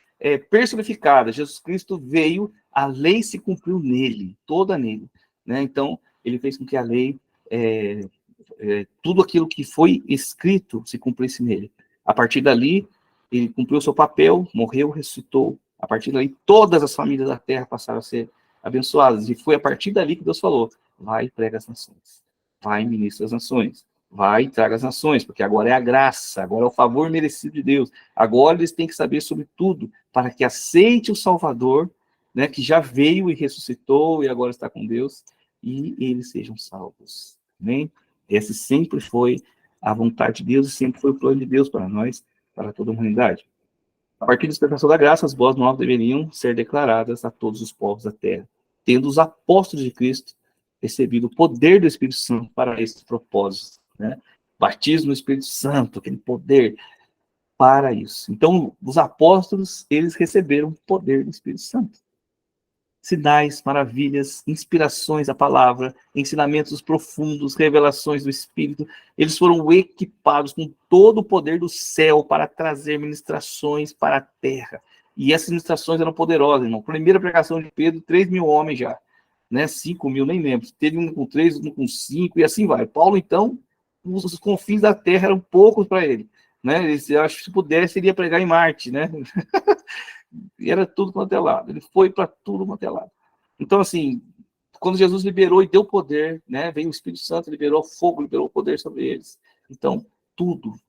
personificada. Jesus Cristo veio, a lei se cumpriu nele, toda nele. Né? Então, ele fez com que a lei, tudo aquilo que foi escrito, se cumprisse nele. A partir dali, ele cumpriu o seu papel, morreu, ressuscitou. A partir daí, todas as famílias da terra passaram a ser abençoadas. E foi a partir dali que Deus falou: vai e prega as nações. Vai e ministra as nações. Vai e traga as nações, porque agora é a graça, agora é o favor merecido de Deus. Agora eles têm que saber sobre tudo, para que aceite o Salvador, né, que já veio e ressuscitou e agora está com Deus, e eles sejam salvos. Amém? Essa sempre foi a vontade de Deus e sempre foi o plano de Deus para nós, para toda a humanidade. A partir da dispensação da graça, as boas novas deveriam ser declaradas a todos os povos da terra, tendo os apóstolos de Cristo recebido o poder do Espírito Santo para esse propósito. Né? Batismo no Espírito Santo, aquele poder para isso. Então, os apóstolos, eles receberam o poder do Espírito Santo. Sinais, maravilhas, inspirações à palavra, ensinamentos profundos, revelações do Espírito, eles foram equipados com todo o poder do céu para trazer ministrações para a terra. E essas ministrações eram poderosas, irmão. Primeira pregação de Pedro, 3.000 homens já. Né? 5.000, nem lembro. Teve um com 3, um com 5, e assim vai. Paulo, então, os confins da terra eram poucos para ele. Né? Eu acho que se pudesse, ele ia pregar em Marte, né? E era tudo quanto é lado. Ele foi para tudo quanto é lado. Então, assim, quando Jesus liberou e deu poder, né? Veio o Espírito Santo, liberou fogo, liberou poder sobre eles. Então,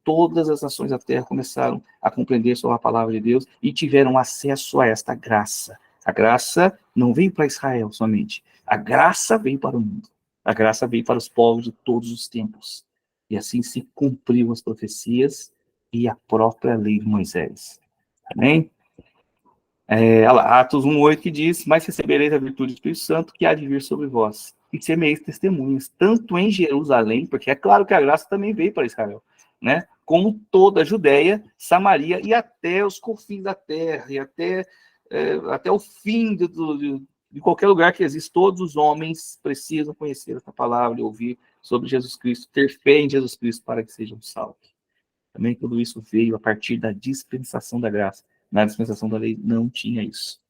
todas as nações da terra começaram a compreender sobre a palavra de Deus e tiveram acesso a esta graça. A graça não veio para Israel somente. A graça veio para o mundo. A graça veio para os povos de todos os tempos. E assim se cumpriu as profecias e a própria lei de Moisés. Amém? Atos 1:8 que diz: mas recebereis a virtude do Espírito Santo que há de vir sobre vós, e semeis testemunhas, tanto em Jerusalém, porque é claro que a graça também veio para Israel, né? Como toda a Judéia, Samaria e até os confins da terra, e até o fim de qualquer lugar que existe. Todos os homens precisam conhecer essa palavra e ouvir sobre Jesus Cristo, ter fé em Jesus Cristo para que sejam salvos. Também tudo isso veio a partir da dispensação da graça. Na dispensação da lei não tinha isso.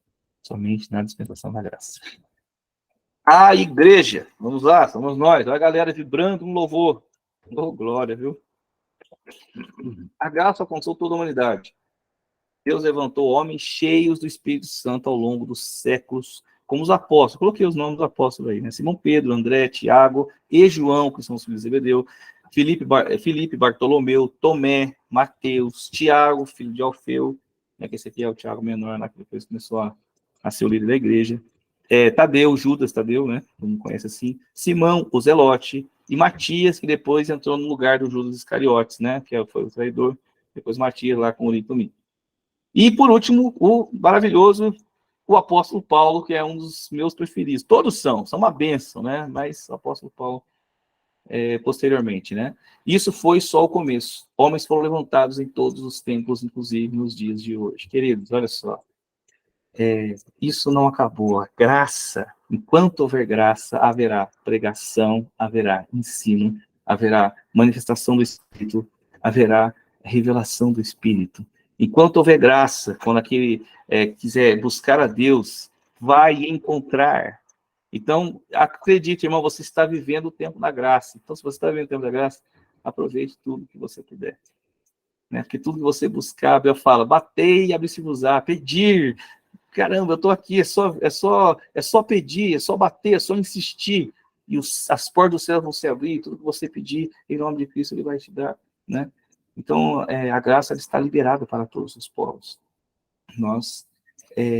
Somente na dispensação da graça. A igreja, vamos lá, somos nós. Olha a galera vibrando um louvor. Oh, glória, viu? A graça alcançou toda a humanidade. Deus levantou homens cheios do Espírito Santo ao longo dos séculos, como os apóstolos. Coloquei os nomes dos apóstolos aí, né? Simão Pedro, André, Tiago e João, que são os filhos de Zebedeu. Filipe, Bartolomeu, Tomé, Mateus, Tiago, filho de Alfeu, né, que esse aqui é o Tiago menor, né, que depois começou a ser o líder da igreja. Tadeu, Judas Tadeu, né, todo mundo conhece assim. Simão, o Zelote, e Matias, que depois entrou no lugar do Judas Iscariotes, né, que foi o traidor. Depois Matias lá com o Litomi. E, por último, o maravilhoso, o apóstolo Paulo, que é um dos meus preferidos. Todos são uma bênção, né, mas o apóstolo Paulo posteriormente, né? Isso foi só o começo. Homens foram levantados em todos os tempos, inclusive nos dias de hoje. Queridos, olha só. Isso não acabou. A graça, enquanto houver graça, haverá pregação, haverá ensino, haverá manifestação do Espírito, haverá revelação do Espírito. Enquanto houver graça, quando aquele quiser buscar a Deus, vai encontrar. Então, acredite, irmão, você está vivendo o tempo da graça. Então, se você está vivendo o tempo da graça, aproveite tudo que você puder. Né? Porque tudo que você buscar, a Bíblia fala, batei e abri-se-vos-á, pedir. Caramba, eu estou aqui, é só pedir, é só bater, é só insistir. E as portas do céu vão se abrir, tudo que você pedir, em nome de Cristo, ele vai te dar. Né? Então, a graça está liberada para todos os povos. Nós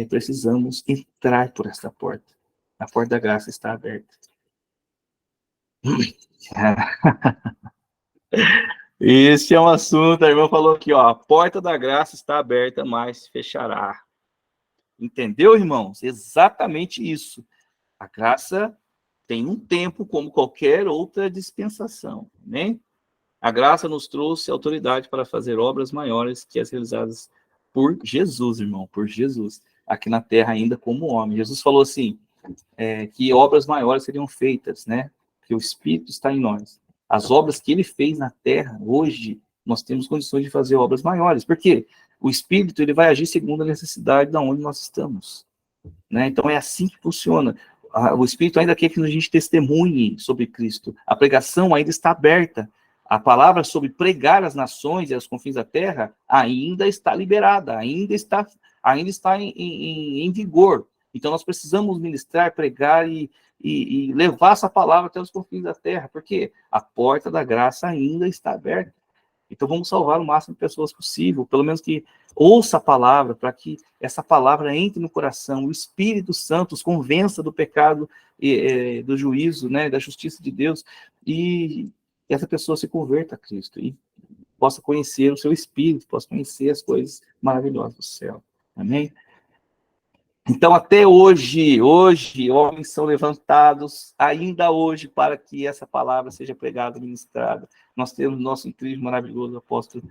precisamos entrar por esta porta. A porta da graça está aberta. Esse é um assunto, a irmã falou aqui, ó, a porta da graça está aberta, mas se fechará. Entendeu, irmãos? Exatamente isso. A graça tem um tempo como qualquer outra dispensação, né? A graça nos trouxe autoridade para fazer obras maiores que as realizadas por Jesus, irmão, por Jesus, aqui na terra ainda como homem. Jesus falou assim, que obras maiores seriam feitas, né? Que o Espírito está em nós. As obras que ele fez na terra, hoje, nós temos condições de fazer obras maiores. Por quê? O Espírito, ele vai agir segundo a necessidade de onde nós estamos. Né? Então, é assim que funciona. O Espírito ainda quer que a gente testemunhe sobre Cristo. A pregação ainda está aberta. A palavra sobre pregar as nações e os confins da terra ainda está liberada, ainda está em vigor. Então, nós precisamos ministrar, pregar e levar essa palavra até os confins da terra, porque a porta da graça ainda está aberta. Então, vamos salvar o máximo de pessoas possível, pelo menos que ouça a palavra, para que essa palavra entre no coração, o Espírito Santo os convença do pecado, do juízo, né, da justiça de Deus, e essa pessoa se converta a Cristo, e possa conhecer o seu Espírito, possa conhecer as coisas maravilhosas do céu. Amém? Então, até hoje, homens são levantados, ainda hoje, para que essa palavra seja pregada, ministrada. Nós temos nosso incrível, maravilhoso apóstolo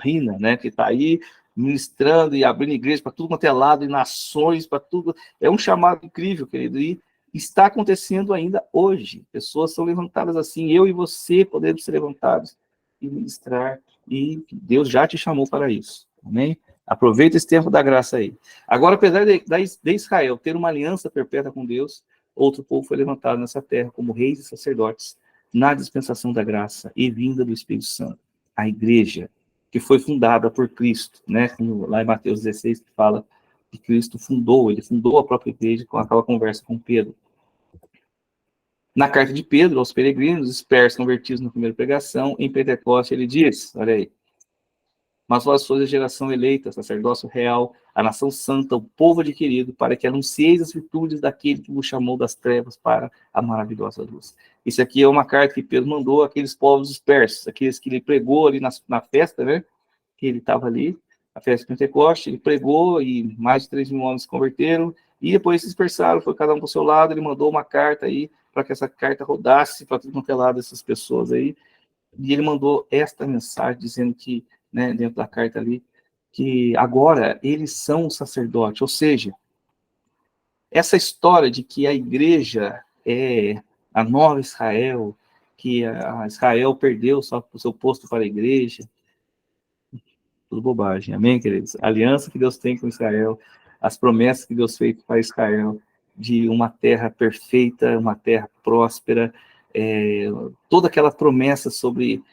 Rina, né, que está aí ministrando e abrindo igreja para tudo quanto é lado, e nações, para tudo. É um chamado incrível, querido, e está acontecendo ainda hoje. Pessoas são levantadas assim, eu e você podemos ser levantados e ministrar, e Deus já te chamou para isso. Amém? Aproveita esse tempo da graça aí. Agora, apesar de Israel ter uma aliança perpétua com Deus, outro povo foi levantado nessa terra como reis e sacerdotes na dispensação da graça e vinda do Espírito Santo. A igreja, que foi fundada por Cristo, né? Lá em Mateus 16, que fala que Cristo ele fundou a própria igreja com aquela conversa com Pedro. Na carta de Pedro aos peregrinos, dispersos, convertidos na primeira pregação, em Pentecostes, ele diz, olha aí, mas vós sois a geração eleita, sacerdócio real, a nação santa, o povo adquirido, para que anuncieis as virtudes daquele que vos chamou das trevas para a maravilhosa luz. Isso aqui é uma carta que Pedro mandou àqueles povos dispersos, aqueles que ele pregou ali na festa, né? Que ele estava ali, a festa de Pentecostes, ele pregou e mais de 3.000 homens se converteram, e depois se dispersaram, foi cada um para o seu lado, ele mandou uma carta aí, para que essa carta rodasse para tudo quanto é lado dessas pessoas aí, e ele mandou esta mensagem, dizendo que, né, dentro da carta ali, que agora eles são o sacerdote, ou seja, essa história de que a igreja é a nova Israel, que a Israel perdeu só o seu posto para a igreja, tudo bobagem, amém, queridos? A aliança que Deus tem com Israel, as promessas que Deus fez para Israel, de uma terra perfeita, uma terra próspera, toda aquela promessa sobre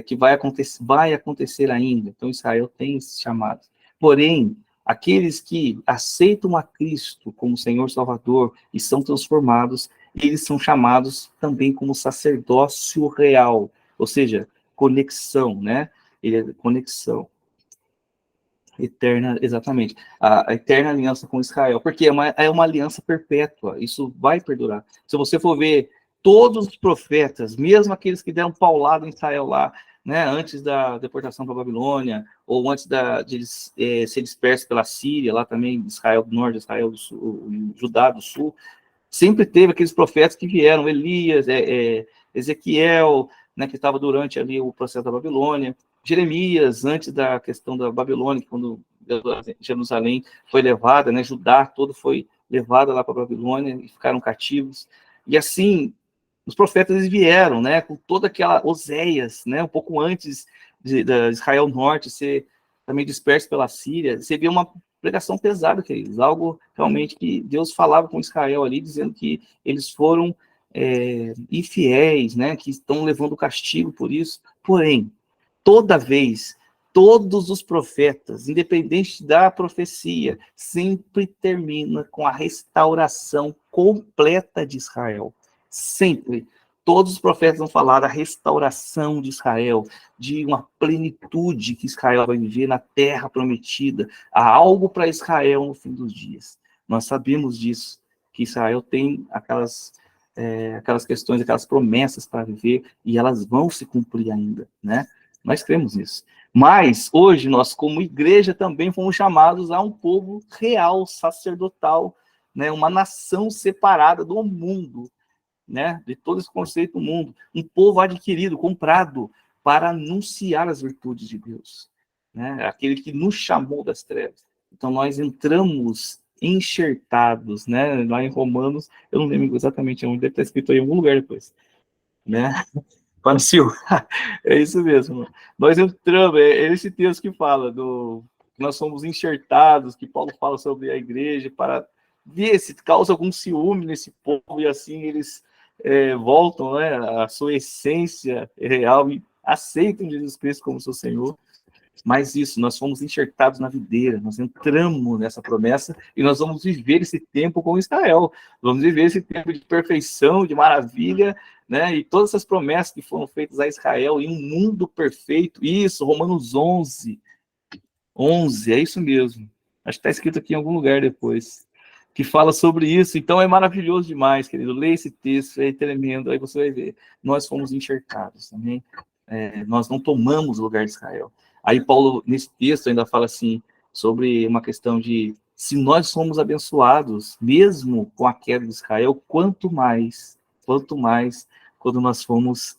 que vai acontecer ainda. Então, Israel tem esse chamado. Porém, aqueles que aceitam a Cristo como Senhor Salvador e são transformados, eles são chamados também como sacerdócio real, ou seja, conexão, né? Ele é conexão eterna, exatamente, a eterna aliança com Israel, porque é uma aliança perpétua, isso vai perdurar. Se você for ver todos os profetas, mesmo aqueles que deram paulada em Israel lá, né, antes da deportação para a Babilônia, ou antes de eles ser dispersos pela Síria, lá também, Israel do Norte, Israel do Sul, Judá do Sul, sempre teve aqueles profetas que vieram, Elias, Ezequiel, né, que estava durante ali o processo da Babilônia, Jeremias, antes da questão da Babilônia, quando Jerusalém foi levada, né, Judá todo foi levado lá para a Babilônia e ficaram cativos. E assim, os profetas eles vieram, né, com toda aquela Oséias, né, um pouco antes de Israel Norte ser também dispersos pela Síria, seria uma pregação pesada, queridos, algo realmente que Deus falava com Israel ali, dizendo que eles foram infiéis, né, que estão levando castigo por isso. Porém, toda vez, todos os profetas, independente da profecia, sempre termina com a restauração completa de Israel. Sempre. Todos os profetas vão falar da restauração de Israel, de uma plenitude que Israel vai viver na terra prometida. Há algo para Israel no fim dos dias. Nós sabemos disso, que Israel tem aquelas questões, aquelas promessas para viver, e elas vão se cumprir ainda, né? Nós cremos nisso. Mas, hoje, nós, como igreja, também fomos chamados a um povo real, sacerdotal, né? Uma nação separada do mundo, né? De todo esse conceito do mundo. Um povo adquirido, comprado, para anunciar as virtudes de Deus, né? Aquele que nos chamou das trevas. Então, nós entramos enxertados, né? Lá em Romanos, eu não lembro exatamente onde, deve estar escrito aí em algum lugar depois, né? Pareceu. É isso mesmo. Nós entramos, é esse texto que fala que nós somos enxertados, que Paulo fala sobre a igreja, para ver se causa algum ciúme nesse povo, e assim eles voltam, né, à sua essência real e aceitam Jesus Cristo como seu Senhor. Mas isso, nós fomos enxertados na videira, nós entramos nessa promessa e nós vamos viver esse tempo com Israel. Vamos viver esse tempo de perfeição, de maravilha, né? E todas essas promessas que foram feitas a Israel em um mundo perfeito. Isso, Romanos 11, é isso mesmo. Acho que está escrito aqui em algum lugar depois, que fala sobre isso. Então é maravilhoso demais, querido. Leia esse texto, é tremendo. Aí você vai ver. Nós fomos enxertados também. Nós não tomamos o lugar de Israel. Aí Paulo, nesse texto, ainda fala assim, sobre uma questão de, se nós somos abençoados, mesmo com a queda de Israel, quanto mais, quando nós fomos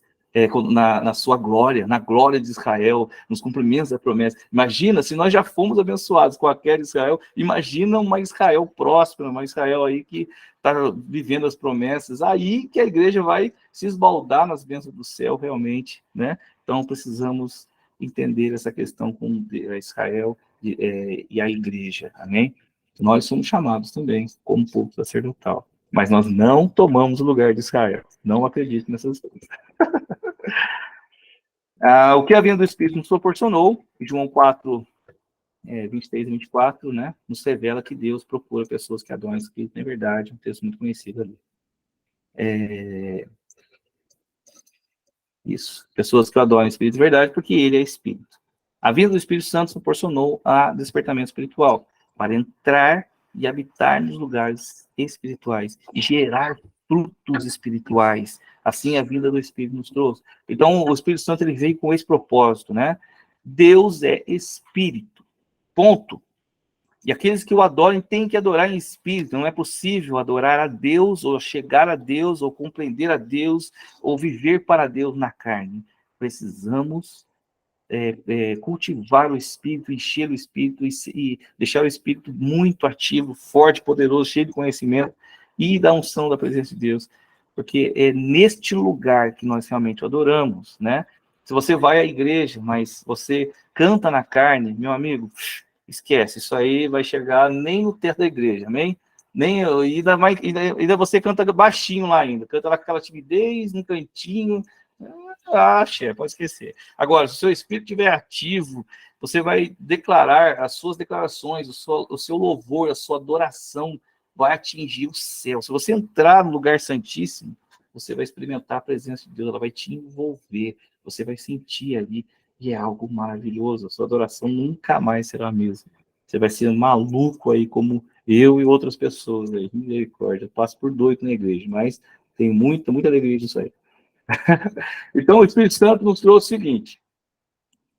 na sua glória, na glória de Israel, nos cumprimentos da promessa. Imagina, se nós já fomos abençoados com a queda de Israel, imagina uma Israel próspera, uma Israel aí que está vivendo as promessas, aí que a igreja vai se esbaldar nas bênçãos do céu, realmente, né? Então, precisamos entender essa questão com Israel e a igreja, amém? Nós somos chamados também como povo sacerdotal, mas nós não tomamos o lugar de Israel. Não acredito nessas coisas. O que a vinda do Espírito nos proporcionou, João 4, 23 e 24, né, nos revela que Deus procura pessoas que adoram o Espírito, na verdade, um texto muito conhecido ali. Isso, pessoas que adoram o Espírito de verdade, porque ele é Espírito. A vinda do Espírito Santo proporcionou a despertamento espiritual, para entrar e habitar nos lugares espirituais, e gerar frutos espirituais. Assim a vinda do Espírito nos trouxe. Então, o Espírito Santo ele veio com esse propósito, né? Deus é Espírito, ponto. E aqueles que o adorem têm que adorar em espírito. Não é possível adorar a Deus, ou chegar a Deus, ou compreender a Deus, ou viver para Deus na carne. Precisamos cultivar o espírito, encher o espírito e deixar o espírito muito ativo, forte, poderoso, cheio de conhecimento e da unção da presença de Deus. Porque é neste lugar que nós realmente adoramos, né? Se você vai à igreja, mas você canta na carne, meu amigo, esquece, isso aí vai chegar nem no teto da igreja, amém? Nem, ainda você canta baixinho lá ainda, canta lá com aquela timidez, num cantinho, pode esquecer. Agora, se o seu espírito estiver ativo, você vai declarar as suas declarações, o seu louvor, a sua adoração vai atingir o céu. Se você entrar no lugar santíssimo, você vai experimentar a presença de Deus, ela vai te envolver, você vai sentir ali, e é algo maravilhoso. A sua adoração nunca mais será a mesma. Você vai ser maluco aí, como eu e outras pessoas aí. Misericórdia, eu passo por doido na igreja, mas tem muita alegria disso aí. Então, o Espírito Santo nos trouxe o seguinte: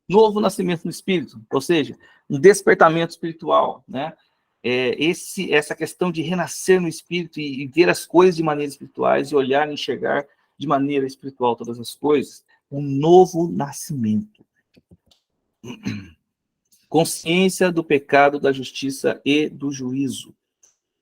novo nascimento no Espírito, ou seja, um despertamento espiritual, né? Essa questão de renascer no Espírito e ver as coisas de maneira espirituais e olhar e enxergar de maneira espiritual todas as coisas, um novo nascimento. Consciência do pecado, da justiça e do juízo.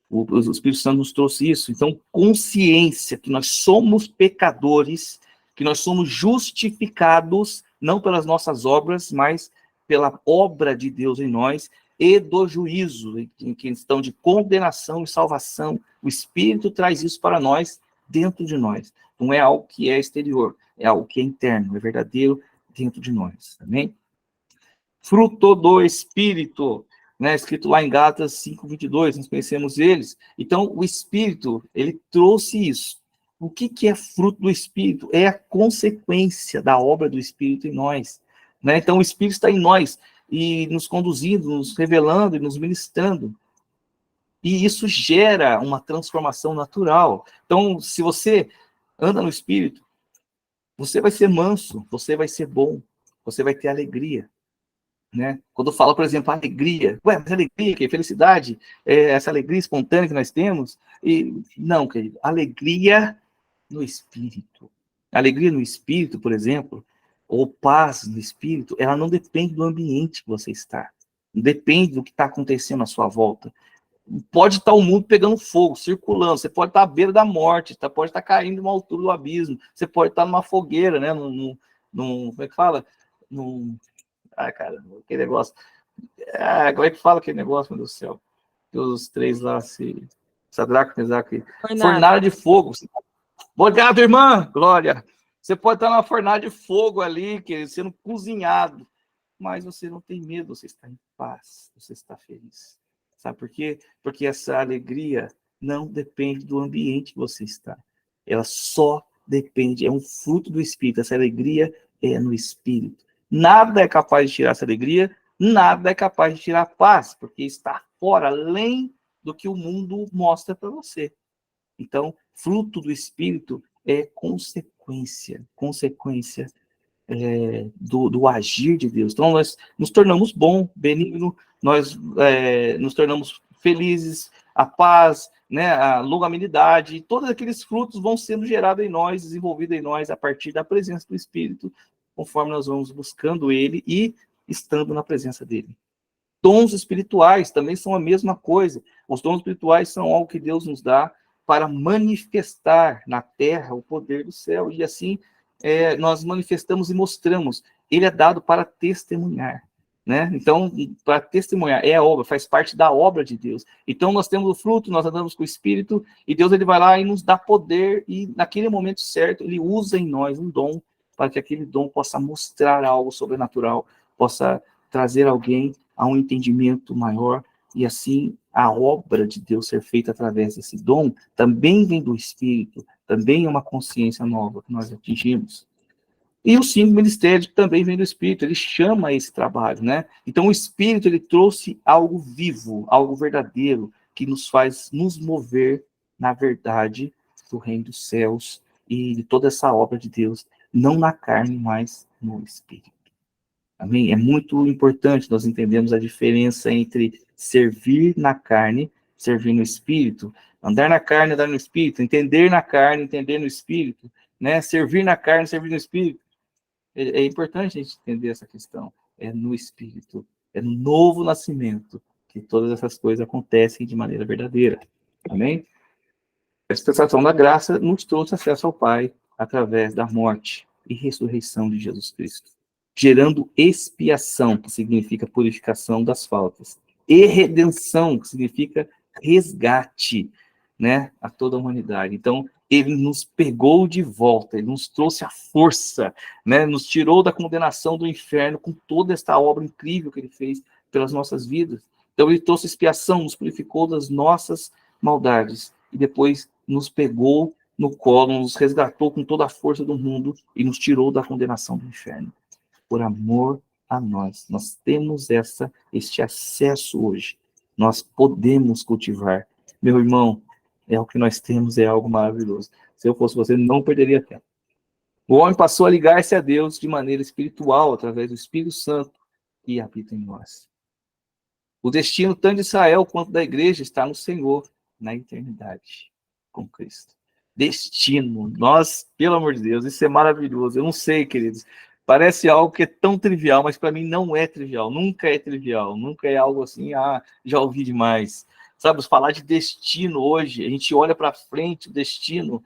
O Espírito Santo nos trouxe isso. Então, consciência que nós somos pecadores, que nós somos justificados, não pelas nossas obras, mas pela obra de Deus em nós e do juízo, em questão de condenação e salvação. O Espírito traz isso para nós, dentro de nós. Não é algo que é exterior, é algo que é interno, é verdadeiro dentro de nós. Amém? Fruto do Espírito, né? Escrito lá em Gálatas 5:22, nós conhecemos eles. Então, o Espírito, ele trouxe isso. O que é fruto do Espírito? É a consequência da obra do Espírito em nós. Né? Então, o Espírito está em nós, e nos conduzindo, nos revelando e nos ministrando. E isso gera uma transformação natural. Então, se você anda no Espírito, você vai ser manso, você vai ser bom, você vai ter alegria. Né? Quando eu falo, por exemplo, alegria, mas alegria, que é felicidade, essa alegria espontânea que nós temos, e não, querido, alegria no Espírito. Alegria no Espírito, por exemplo, ou paz no Espírito, ela não depende do ambiente que você está, não depende do que está acontecendo à sua volta. Pode estar o mundo pegando fogo, circulando, você pode estar à beira da morte, pode estar caindo de uma altura do abismo, você pode estar numa fogueira, né? Como é que fala? Cara, aquele negócio. Como é que fala aquele negócio, meu Deus do céu? Que os três lá se. Sadraco, Mesaque. Fornalha de fogo. Obrigado, irmã! Glória! Você pode estar numa fornalha de fogo ali, sendo cozinhado, mas você não tem medo, você está em paz, você está feliz. Sabe por quê? Porque essa alegria não depende do ambiente que você está. Ela só depende, é um fruto do Espírito. Essa alegria é no Espírito. Nada é capaz de tirar essa alegria, nada é capaz de tirar a paz, porque está fora, além do que o mundo mostra para você. Então, fruto do Espírito é consequência do agir de Deus. Então, nós nos tornamos bom, benigno, nós nos tornamos felizes, a paz, né, a longanimidade, todos aqueles frutos vão sendo gerados em nós, desenvolvidos em nós, a partir da presença do Espírito, conforme nós vamos buscando ele e estando na presença dele. Dons espirituais também são a mesma coisa. Os dons espirituais são algo que Deus nos dá para manifestar na terra o poder do céu, e assim nós manifestamos e mostramos. Ele é dado para testemunhar, né? Então, para testemunhar, é a obra, faz parte da obra de Deus. Então, nós temos o fruto, nós andamos com o Espírito, e Deus ele vai lá e nos dá poder, e naquele momento certo, ele usa em nós um dom, para que aquele dom possa mostrar algo sobrenatural, possa trazer alguém a um entendimento maior, e assim a obra de Deus ser feita através desse dom também vem do Espírito, também é uma consciência nova que nós atingimos. E o símbolo ministério também vem do Espírito, ele chama esse trabalho, né? Então o Espírito, ele trouxe algo vivo, algo verdadeiro, que nos faz nos mover na verdade do reino dos céus e de toda essa obra de Deus, não na carne, mas no Espírito. Amém? É muito importante nós entendermos a diferença entre servir na carne, servir no Espírito, andar na carne, andar no Espírito, entender na carne, entender no Espírito, né? Servir na carne, servir no Espírito. É importante a gente entender essa questão. É no Espírito, é no novo nascimento que todas essas coisas acontecem de maneira verdadeira. Amém? A dispensação da graça nos trouxe acesso ao Pai através da morte e ressurreição de Jesus Cristo, gerando expiação, que significa purificação das faltas, e redenção, que significa resgate, né, a toda a humanidade. Então, ele nos pegou de volta, ele nos trouxe a força, né, nos tirou da condenação do inferno com toda esta obra incrível que ele fez pelas nossas vidas. Então, ele trouxe expiação, nos purificou das nossas maldades, e depois nos pegou no colo, nos resgatou com toda a força do mundo e nos tirou da condenação do inferno. Por amor a nós. Nós temos este acesso hoje. Nós podemos cultivar. Meu irmão, é o que nós temos, é algo maravilhoso. Se eu fosse você, não perderia tempo. O homem passou a ligar-se a Deus de maneira espiritual, através do Espírito Santo que habita em nós. O destino tanto de Israel quanto da igreja está no Senhor, na eternidade, com Cristo. Destino. Nós, pelo amor de Deus, isso é maravilhoso. Eu não sei, queridos. Parece algo que é tão trivial, mas para mim não é trivial. Nunca é trivial. Nunca é algo assim, já ouvi demais. Sabe, falar de destino hoje, a gente olha para frente, o destino,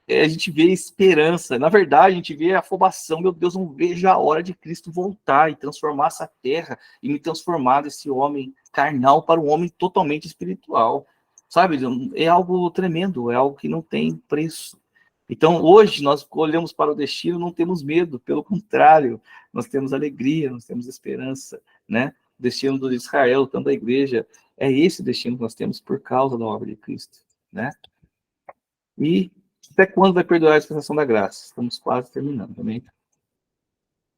a gente vê esperança. Na verdade, a gente vê a afobação. Meu Deus, não vejo a hora de Cristo voltar e transformar essa terra e me transformar desse homem carnal para um homem totalmente espiritual. Sabe? É algo tremendo, é algo que não tem preço. Então, hoje, nós olhamos para o destino, não temos medo, pelo contrário, nós temos alegria, nós temos esperança, né? O destino do Israel, tanto da igreja, é esse destino que nós temos por causa da obra de Cristo, né? E até quando vai perdurar a dispensação da graça? Estamos quase terminando também.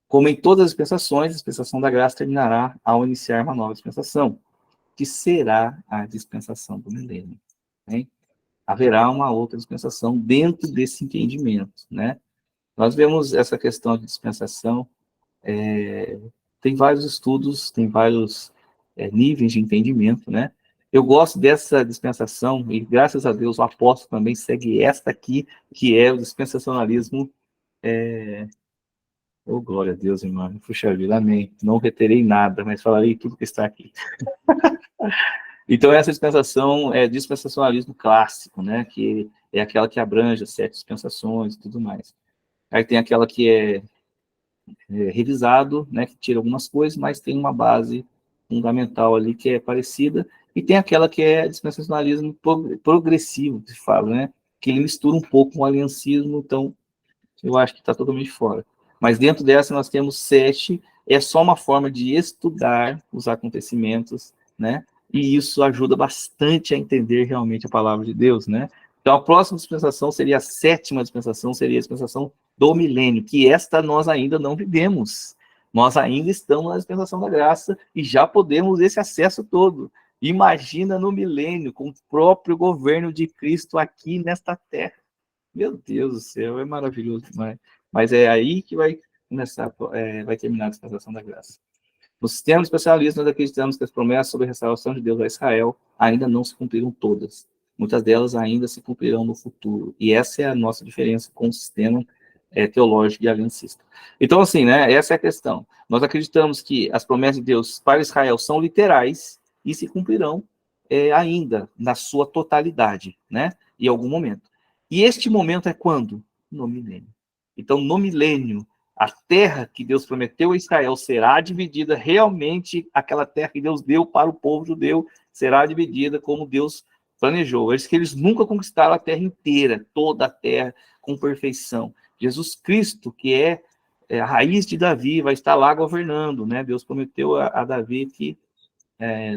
Como em todas as dispensações, a dispensação da graça terminará ao iniciar uma nova dispensação, que será a dispensação do milênio, né? Haverá uma outra dispensação dentro desse entendimento, né? Nós vemos essa questão de dispensação, tem vários estudos, tem vários níveis de entendimento, né? Eu gosto dessa dispensação, e graças a Deus o apóstolo também segue esta aqui, que é o dispensacionalismo. Oh, glória a Deus, irmão. Puxa vida, amém. Não reterei nada, mas falarei tudo que está aqui. Então, essa dispensação é dispensacionalismo clássico, né? Que é aquela que abrange as 7 dispensações e tudo mais. Aí tem aquela que é revisado, né? Que tira algumas coisas, mas tem uma base fundamental ali que é parecida. E tem aquela que é dispensacionalismo progressivo, que se fala, né? Que ele mistura um pouco com o aliancismo, então eu acho que está totalmente fora. Mas dentro dessa nós temos 7, é só uma forma de estudar os acontecimentos, né? E isso ajuda bastante a entender realmente a palavra de Deus, né? Então a próxima dispensação seria a 7ª dispensação, seria a dispensação do milênio, que esta nós ainda não vivemos. Nós ainda estamos na dispensação da graça e já podemos esse acesso todo. Imagina no milênio, com o próprio governo de Cristo aqui nesta terra. Meu Deus do céu, é maravilhoso demais. Mas é aí que vai começar, vai terminar a dispensação da graça. No sistema especialista, nós acreditamos que as promessas sobre a restauração de Deus a Israel ainda não se cumpriram todas. Muitas delas ainda se cumprirão no futuro. E essa é a nossa diferença com o sistema teológico e aliancista. Então, assim, né, essa é a questão. Nós acreditamos que as promessas de Deus para Israel são literais e se cumprirão ainda na sua totalidade, né, em algum momento. E este momento é quando? No milênio. Então, no milênio, a terra que Deus prometeu a Israel será dividida realmente, aquela terra que Deus deu para o povo judeu será dividida como Deus planejou. Eles nunca conquistaram a terra inteira, toda a terra com perfeição. Jesus Cristo, que é a raiz de Davi, vai estar lá governando, né? Deus prometeu a Davi que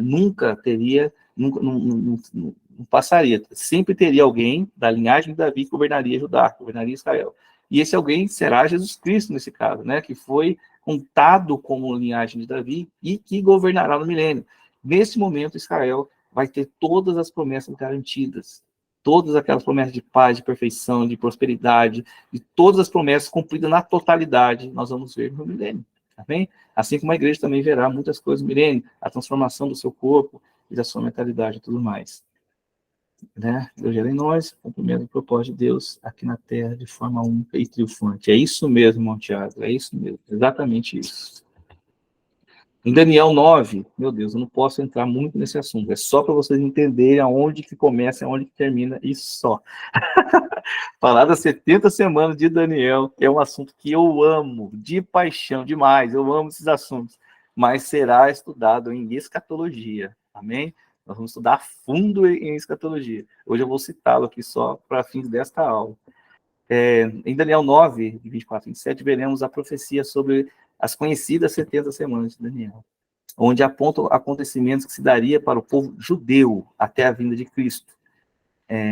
nunca teria, nunca, não passaria, sempre teria alguém da linhagem de Davi que governaria Judá, governaria Israel. E esse alguém será Jesus Cristo, nesse caso, né? Que foi contado como linhagem de Davi e que governará no milênio. Nesse momento, Israel vai ter todas as promessas garantidas, todas aquelas promessas de paz, de perfeição, de prosperidade, e todas as promessas cumpridas na totalidade, nós vamos ver no milênio. Tá bem? Assim como a igreja também verá muitas coisas no milênio, a transformação do seu corpo e da sua mentalidade e tudo mais. Né? Deus gera em nós, cumprimento o propósito de Deus aqui na terra de forma única e triunfante. É isso mesmo, irmão Tiago, é isso mesmo, exatamente isso. Em Daniel 9, meu Deus, eu não posso entrar muito nesse assunto, é só para vocês entenderem aonde que começa e aonde que termina, e só. Falar das 70 semanas de Daniel é um assunto que eu amo, de paixão, demais, eu amo esses assuntos, mas será estudado em escatologia, amém? Nós vamos estudar a fundo em escatologia. Hoje eu vou citá-lo aqui só para fins desta aula. Em Daniel 9, 24 e 27, veremos a profecia sobre as conhecidas 70 semanas de Daniel, onde apontam acontecimentos que se daria para o povo judeu até a vinda de Cristo.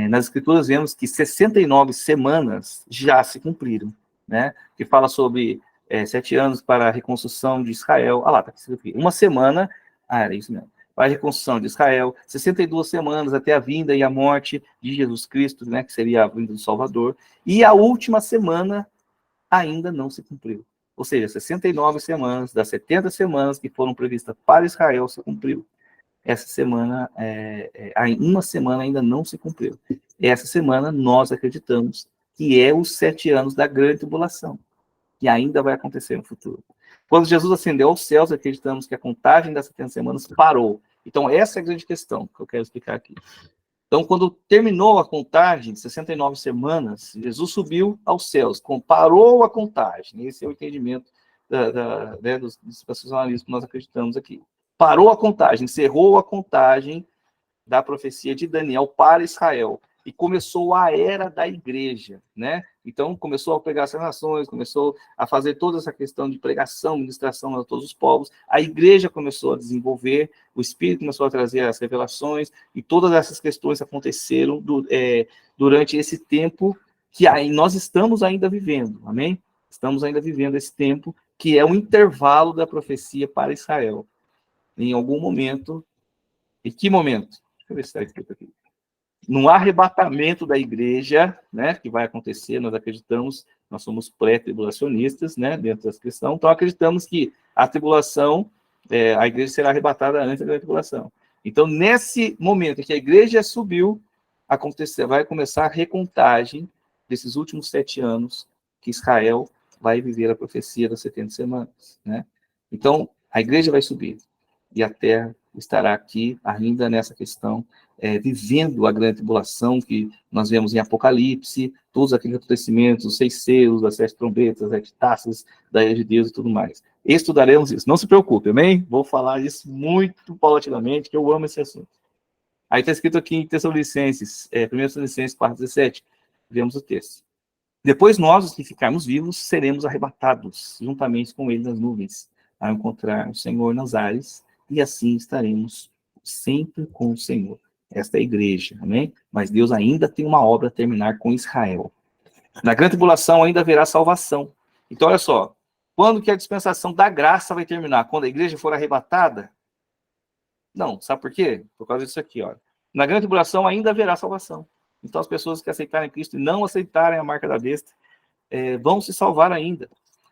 Nas escrituras vemos que 69 semanas já se cumpriram, né? Que fala sobre 7 anos para a reconstrução de Israel. Ah lá, está aqui. Uma semana, era isso mesmo, para a reconstrução de Israel, 62 semanas até a vinda e a morte de Jesus Cristo, né? Que seria a vinda do Salvador. E a última semana ainda não se cumpriu. Ou seja, 69 semanas das 70 semanas que foram previstas para Israel se cumpriu. Essa semana, uma semana ainda não se cumpriu. Essa semana nós acreditamos que é os 7 anos da grande tribulação, que ainda vai acontecer no futuro. Quando Jesus ascendeu aos céus, acreditamos que a contagem das 70 semanas parou. Então, essa é a grande questão que eu quero explicar aqui. Então, quando terminou a contagem de 69 semanas, Jesus subiu aos céus, parou a contagem. Esse é o entendimento né, dos dispensacionalistas que nós acreditamos aqui. Parou a contagem, encerrou a contagem da profecia de Daniel para Israel. E começou a era da igreja, né? Então, começou a pegar as nações, começou a fazer toda essa questão de pregação, ministração a todos os povos. A igreja começou a desenvolver, o Espírito começou a trazer as revelações, e todas essas questões aconteceram durante esse tempo que nós estamos ainda vivendo, amém? Estamos ainda vivendo esse tempo que é o intervalo da profecia para Israel. Em algum momento, em que momento? Deixa eu ver se está escrito aqui. No arrebatamento da igreja, né, que vai acontecer, nós acreditamos, nós somos pré-tribulacionistas, né, dentro das questões, então acreditamos que a tribulação, a igreja será arrebatada antes da tribulação. Então, nesse momento em que a igreja subiu, vai começar a recontagem desses últimos 7 anos que Israel vai viver a profecia das 70 semanas, né? Então, a igreja vai subir, e a terra estará aqui ainda nessa questão, vivendo a grande tribulação que nós vemos em Apocalipse, todos aqueles acontecimentos, os 6 selos, as 7 trombetas, as 7 taças da ira de Deus e tudo mais. Estudaremos isso, não se preocupe, amém? Vou falar isso muito paulatinamente, que eu amo esse assunto. Aí está escrito aqui em Tessalonicenses, 1 Tessalonicenses 4,17, vemos o texto. Depois nós, os que ficarmos vivos, seremos arrebatados, juntamente com ele nas nuvens, a encontrar o Senhor nas ares, e assim estaremos sempre com o Senhor. Esta é a igreja, amém? Mas Deus ainda tem uma obra a terminar com Israel. Na grande tribulação ainda haverá salvação. Então, olha só, quando que a dispensação da graça vai terminar? Quando a igreja for arrebatada? Não, sabe por quê? Por causa disso aqui, ó. Na grande tribulação ainda haverá salvação. Então, as pessoas que aceitarem Cristo e não aceitarem a marca da besta, vão se salvar ainda.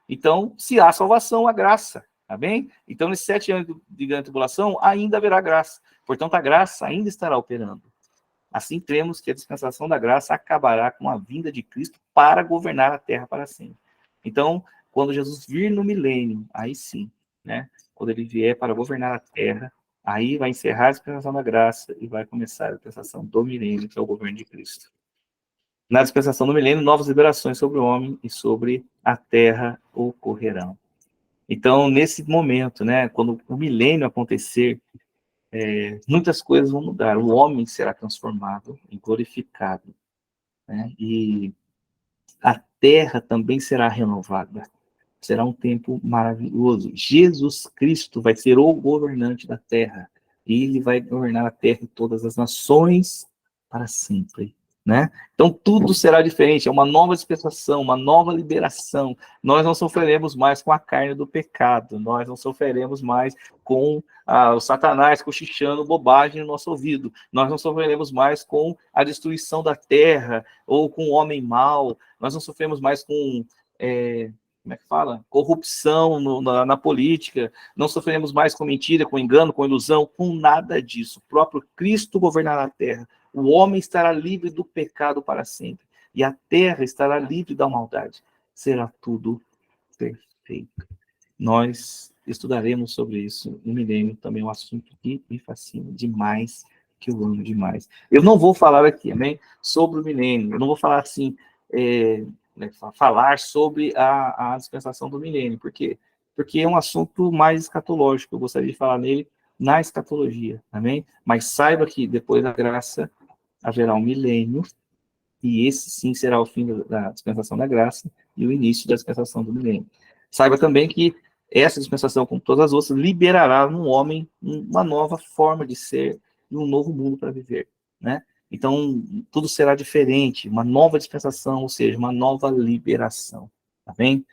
Então, se há salvação, há graça. Tá bem? Então, nesses 7 anos de grande tribulação, ainda haverá graça. Portanto, a graça ainda estará operando. Assim, cremos que a dispensação da graça acabará com a vinda de Cristo para governar a terra para sempre. Então, quando Jesus vir no milênio, aí sim, né? Quando ele vier para governar a terra, aí vai encerrar a dispensação da graça e vai começar a dispensação do milênio, que é o governo de Cristo. Na dispensação do milênio, novas liberações sobre o homem e sobre a terra ocorrerão. Então, nesse momento, né, quando o milênio acontecer, muitas coisas vão mudar. O homem será transformado e glorificado, né? E a terra também será renovada. Será um tempo maravilhoso. Jesus Cristo vai ser o governante da terra. E ele vai governar a terra e todas as nações para sempre. Né? Então, tudo será diferente, é uma nova dispensação, uma nova liberação. Nós não sofreremos mais com a carne do pecado, nós não sofreremos mais com o Satanás cochichando bobagem no nosso ouvido, nós não sofreremos mais com a destruição da terra, ou com o homem mau, nós não sofremos mais com, como é que fala? Corrupção na política, não sofreremos mais com mentira, com engano, com ilusão, com nada disso. O próprio Cristo governará a terra. O homem estará livre do pecado para sempre. E a terra estará livre da maldade. Será tudo perfeito. Nós estudaremos sobre isso no milênio, também um assunto que me fascina demais, que eu amo demais. Eu não vou falar aqui, amém, sobre o milênio. Eu não vou falar assim, falar sobre a dispensação do milênio. Por quê? Porque é um assunto mais escatológico. Eu gostaria de falar nele na escatologia, amém? Mas saiba que depois da graça haverá um milênio, e esse sim será o fim da dispensação da graça e o início da dispensação do milênio. Saiba também que essa dispensação, como todas as outras, liberará no homem uma nova forma de ser e um novo mundo para viver, né? Então, tudo será diferente, uma nova dispensação, ou seja, uma nova liberação, tá bem?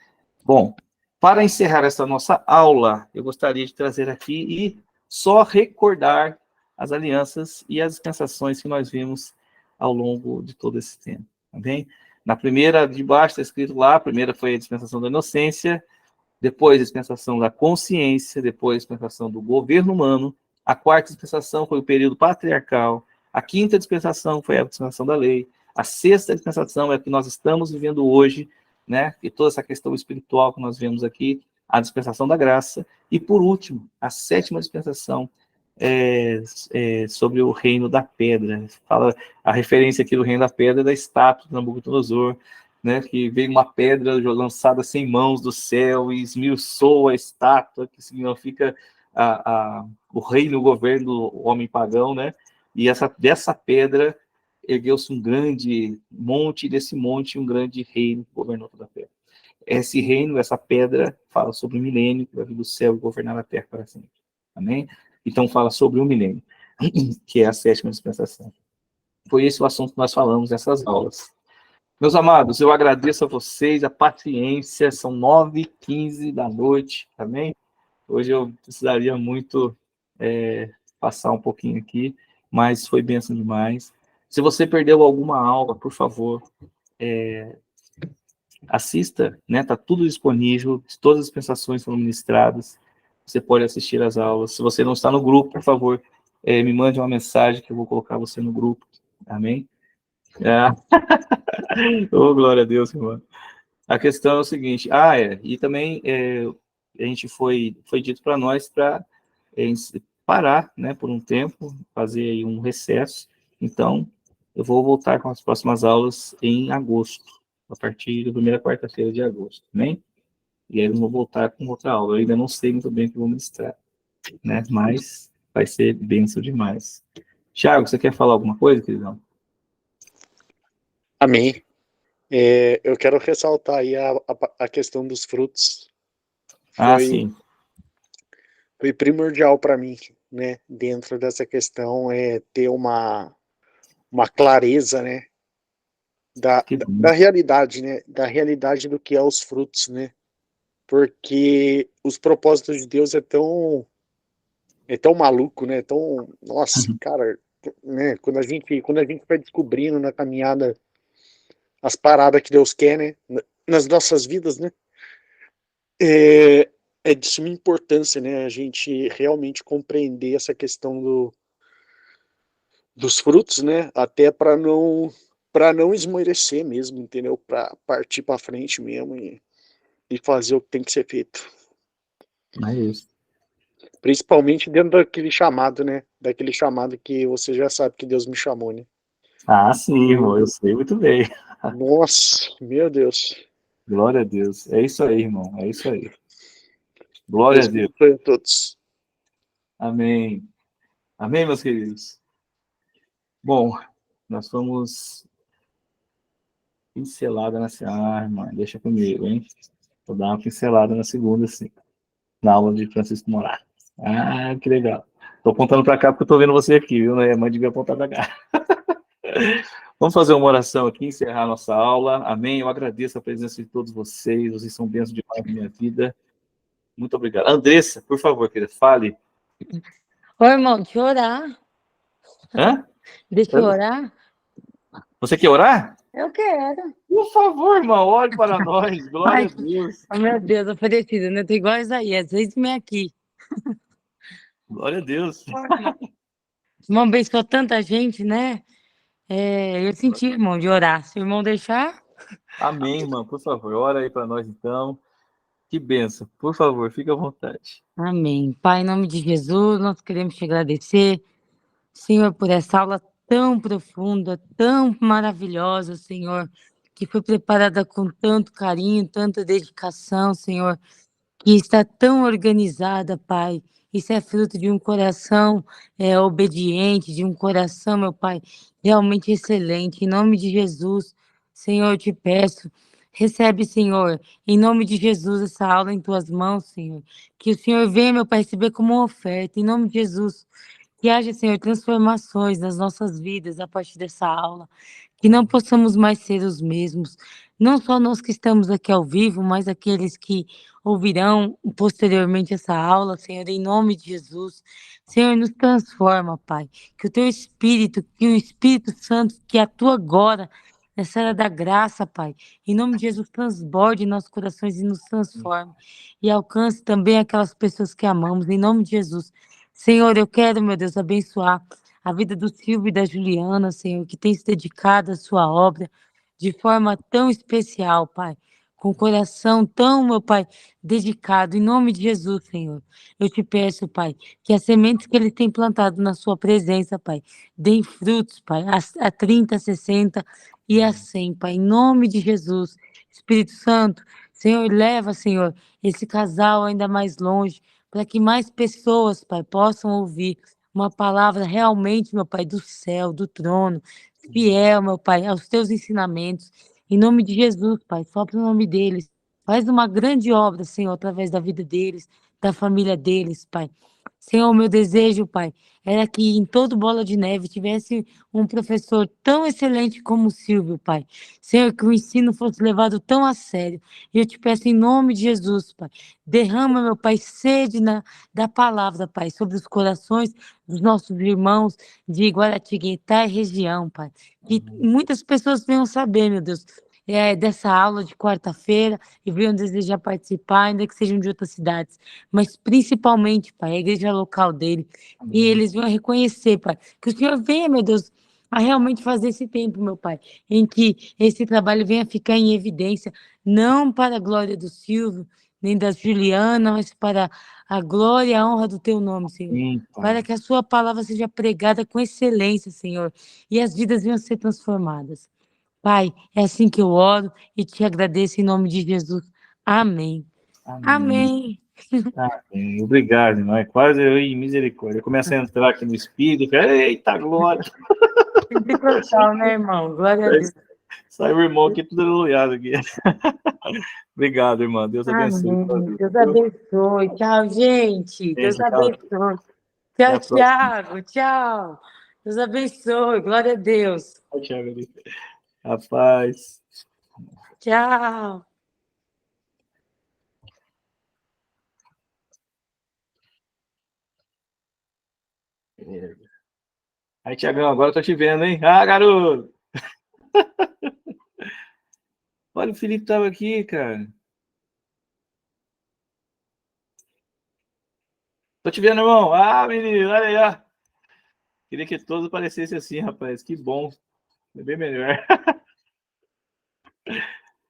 Bom, para encerrar essa nossa aula, eu gostaria de trazer aqui e só recordar as alianças e as dispensações que nós vimos ao longo de todo esse tempo, tá bem? Na primeira, de baixo, está escrito lá, a primeira foi a dispensação da inocência, depois a dispensação da consciência, depois a dispensação do governo humano, a quarta dispensação foi o período patriarcal, a quinta dispensação foi a dispensação da lei, a sexta dispensação é a que nós estamos vivendo hoje, né? E toda essa questão espiritual que nós vemos aqui, a dispensação da graça, e por último, a sétima dispensação, sobre o reino da pedra. Fala a referência aqui do reino da pedra é da estátua de Nabucodonosor, né, que veio uma pedra lançada sem mãos do céu e esmiuçou a estátua, que significa o reino, o governo do homem pagão, né? E dessa pedra ergueu-se um grande monte, e desse monte um grande reino que governou toda a terra. Esse reino, essa pedra, fala sobre o milênio que vai vir do céu e governar a terra para sempre. Amém? Então fala sobre o milênio, que é a sétima dispensação. Foi esse o assunto que nós falamos nessas aulas. Meus amados, eu agradeço a vocês a paciência, são 9h15 da noite, amém? Hoje eu precisaria muito passar um pouquinho aqui, mas foi bênção demais. Se você perdeu alguma aula, por favor, assista, né? Tá tudo disponível, todas as dispensações foram ministradas, você pode assistir às aulas. Se você não está no grupo, por favor, me mande uma mensagem que eu vou colocar você no grupo, amém? Oh, glória a Deus, irmão. A questão é o seguinte, e também a gente foi dito para nós para parar, né, por um tempo, fazer aí um recesso. Então, eu vou voltar com as próximas aulas em agosto, a partir da primeira quarta-feira de agosto, amém? E aí eu vou voltar com outra aula. Eu ainda não sei muito bem o que vou ministrar, né, mas vai ser bênção demais. Thiago, você quer falar alguma coisa, queridão? Amém. Eu quero ressaltar aí a questão dos frutos. Sim. Foi primordial para mim, né? Dentro dessa questão ter uma clareza, né? Da realidade, né? Da realidade do que é os frutos, né? Porque os propósitos de Deus é tão maluco, né? Nossa, cara, né? Quando a gente vai descobrindo na caminhada as paradas que Deus quer, né? Nas nossas vidas, né? É de suma importância, né? A gente realmente compreender essa questão dos frutos, né? Até para não esmorecer mesmo, entendeu? Para partir para frente mesmo e fazer o que tem que ser feito. É isso. Principalmente dentro daquele chamado, né? Daquele chamado que você já sabe que Deus me chamou, né? Sim, irmão, eu sei muito bem. Nossa, meu Deus. Glória a Deus. É isso aí, irmão. É isso aí. Glória a Deus. Deus a todos. Amém. Amém, meus queridos. Bom, nós fomos pincelada na segunda. Irmão, deixa comigo, hein? Vou dar uma pincelada na segunda, sim. Na aula de Francisco Moraes. Que legal. Tô apontando para cá porque eu tô vendo você aqui, viu? Né? Mas devia apontar para cá. Vamos fazer uma oração aqui, encerrar a nossa aula. Amém. Eu agradeço a presença de todos vocês. Vocês são bênçãos demais na minha vida. Muito obrigado. Andressa, por favor, querida, fale. Ô, irmão, deixa eu orar. Hã? Deixa eu orar? Você quer orar? Eu quero. Por favor, irmão, ore para nós. Glória a Deus. Oh, meu Deus, oferecido, né? Tô igual a Isaías. Eis-me aqui. Glória a Deus. Irmão, abençoou tanta gente, né? Eu senti, irmão, de orar. Se o irmão deixar... Amém, irmão. Por favor, ora aí para nós, então. Que bênção. Por favor, fique à vontade. Amém. Pai, em nome de Jesus, nós queremos te agradecer, Senhor, por essa aula tão profunda, tão maravilhosa, Senhor, que foi preparada com tanto carinho, tanta dedicação, Senhor, que está tão organizada, Pai. Isso é fruto de um coração obediente, de um coração, meu Pai, realmente excelente. Em nome de Jesus, Senhor, eu te peço, recebe, Senhor, em nome de Jesus, essa aula em tuas mãos, Senhor. Que o Senhor venha, meu Pai, receber como uma oferta, em nome de Jesus. Que haja, Senhor, transformações nas nossas vidas a partir dessa aula. Que não possamos mais ser os mesmos. Não só nós que estamos aqui ao vivo, mas aqueles que ouvirão posteriormente essa aula, Senhor, em nome de Jesus. Senhor, nos transforma, Pai. Que o Teu Espírito, que o Espírito Santo que atua agora nessa era da graça, Pai, em nome de Jesus, transborde em nossos corações e nos transforme. E alcance também aquelas pessoas que amamos, em nome de Jesus. Senhor, eu quero, meu Deus, abençoar a vida do Silvio e da Juliana, Senhor, que tem se dedicado à sua obra de forma tão especial, Pai, com o coração tão, meu Pai, dedicado. Em nome de Jesus, Senhor, eu te peço, Pai, que as sementes que eles têm plantado na sua presença, Pai, deem frutos, Pai, a 30, a 60 e a 100, Pai, em nome de Jesus. Espírito Santo, Senhor, leva, Senhor, esse casal ainda mais longe, para que mais pessoas, Pai, possam ouvir uma palavra realmente, meu Pai, do céu, do trono, fiel, meu Pai, aos teus ensinamentos. Em nome de Jesus, Pai, sopra o nome deles. Faz uma grande obra, Senhor, através da vida deles, da família deles, Pai. Senhor, meu desejo, Pai, era que em todo Bola de Neve tivesse um professor tão excelente como o Silvio, Pai. Senhor, que o ensino fosse levado tão a sério. E eu te peço em nome de Jesus, Pai, derrama, meu Pai, sede da palavra, Pai, sobre os corações dos nossos irmãos de Guaratinguetá e região, Pai. Que muitas pessoas venham saber, meu Deus, dessa aula de quarta-feira e venham desejar participar, ainda que sejam de outras cidades, mas principalmente, Pai, a igreja local dele, e eles venham reconhecer, Pai, que o Senhor venha, meu Deus, a realmente fazer esse tempo, meu Pai, em que esse trabalho venha ficar em evidência, não para a glória do Silvio, nem da Juliana, mas para a glória e a honra do teu nome, Senhor. Sim, Para Pai. que a sua palavra seja pregada com excelência, Senhor, e as vidas venham ser transformadas. Pai, é assim que eu oro e te agradeço em nome de Jesus. Amém. Amém. Amém. Amém. Obrigado, irmão. É quase eu em misericórdia. Eu começo a entrar aqui no Espírito. Eita, glória! Pentecostal, né, irmão? Glória a Deus. Sai o irmão aqui tudo aleluiado aqui. Obrigado, irmão. Deus abençoe. Amém. Deus abençoe. Tchau, gente. Deus Tchau. abençoe. Até Tchau, a próxima. Tiago. Tchau. Deus abençoe. Glória a Deus. Tchau, ali. Rapaz. Tchau. Aí, Tiagão, agora eu tô te vendo, hein? Ah, garoto! Olha, o Felipe tava aqui, cara. Tô te vendo, irmão. Ah, menino, olha aí, ó. Queria que todos parecessem assim, rapaz. Que bom. É bem melhor.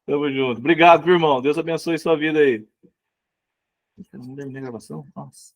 Tamo junto. Obrigado, irmão. Deus abençoe sua vida aí. Não terminei a gravação? Nossa.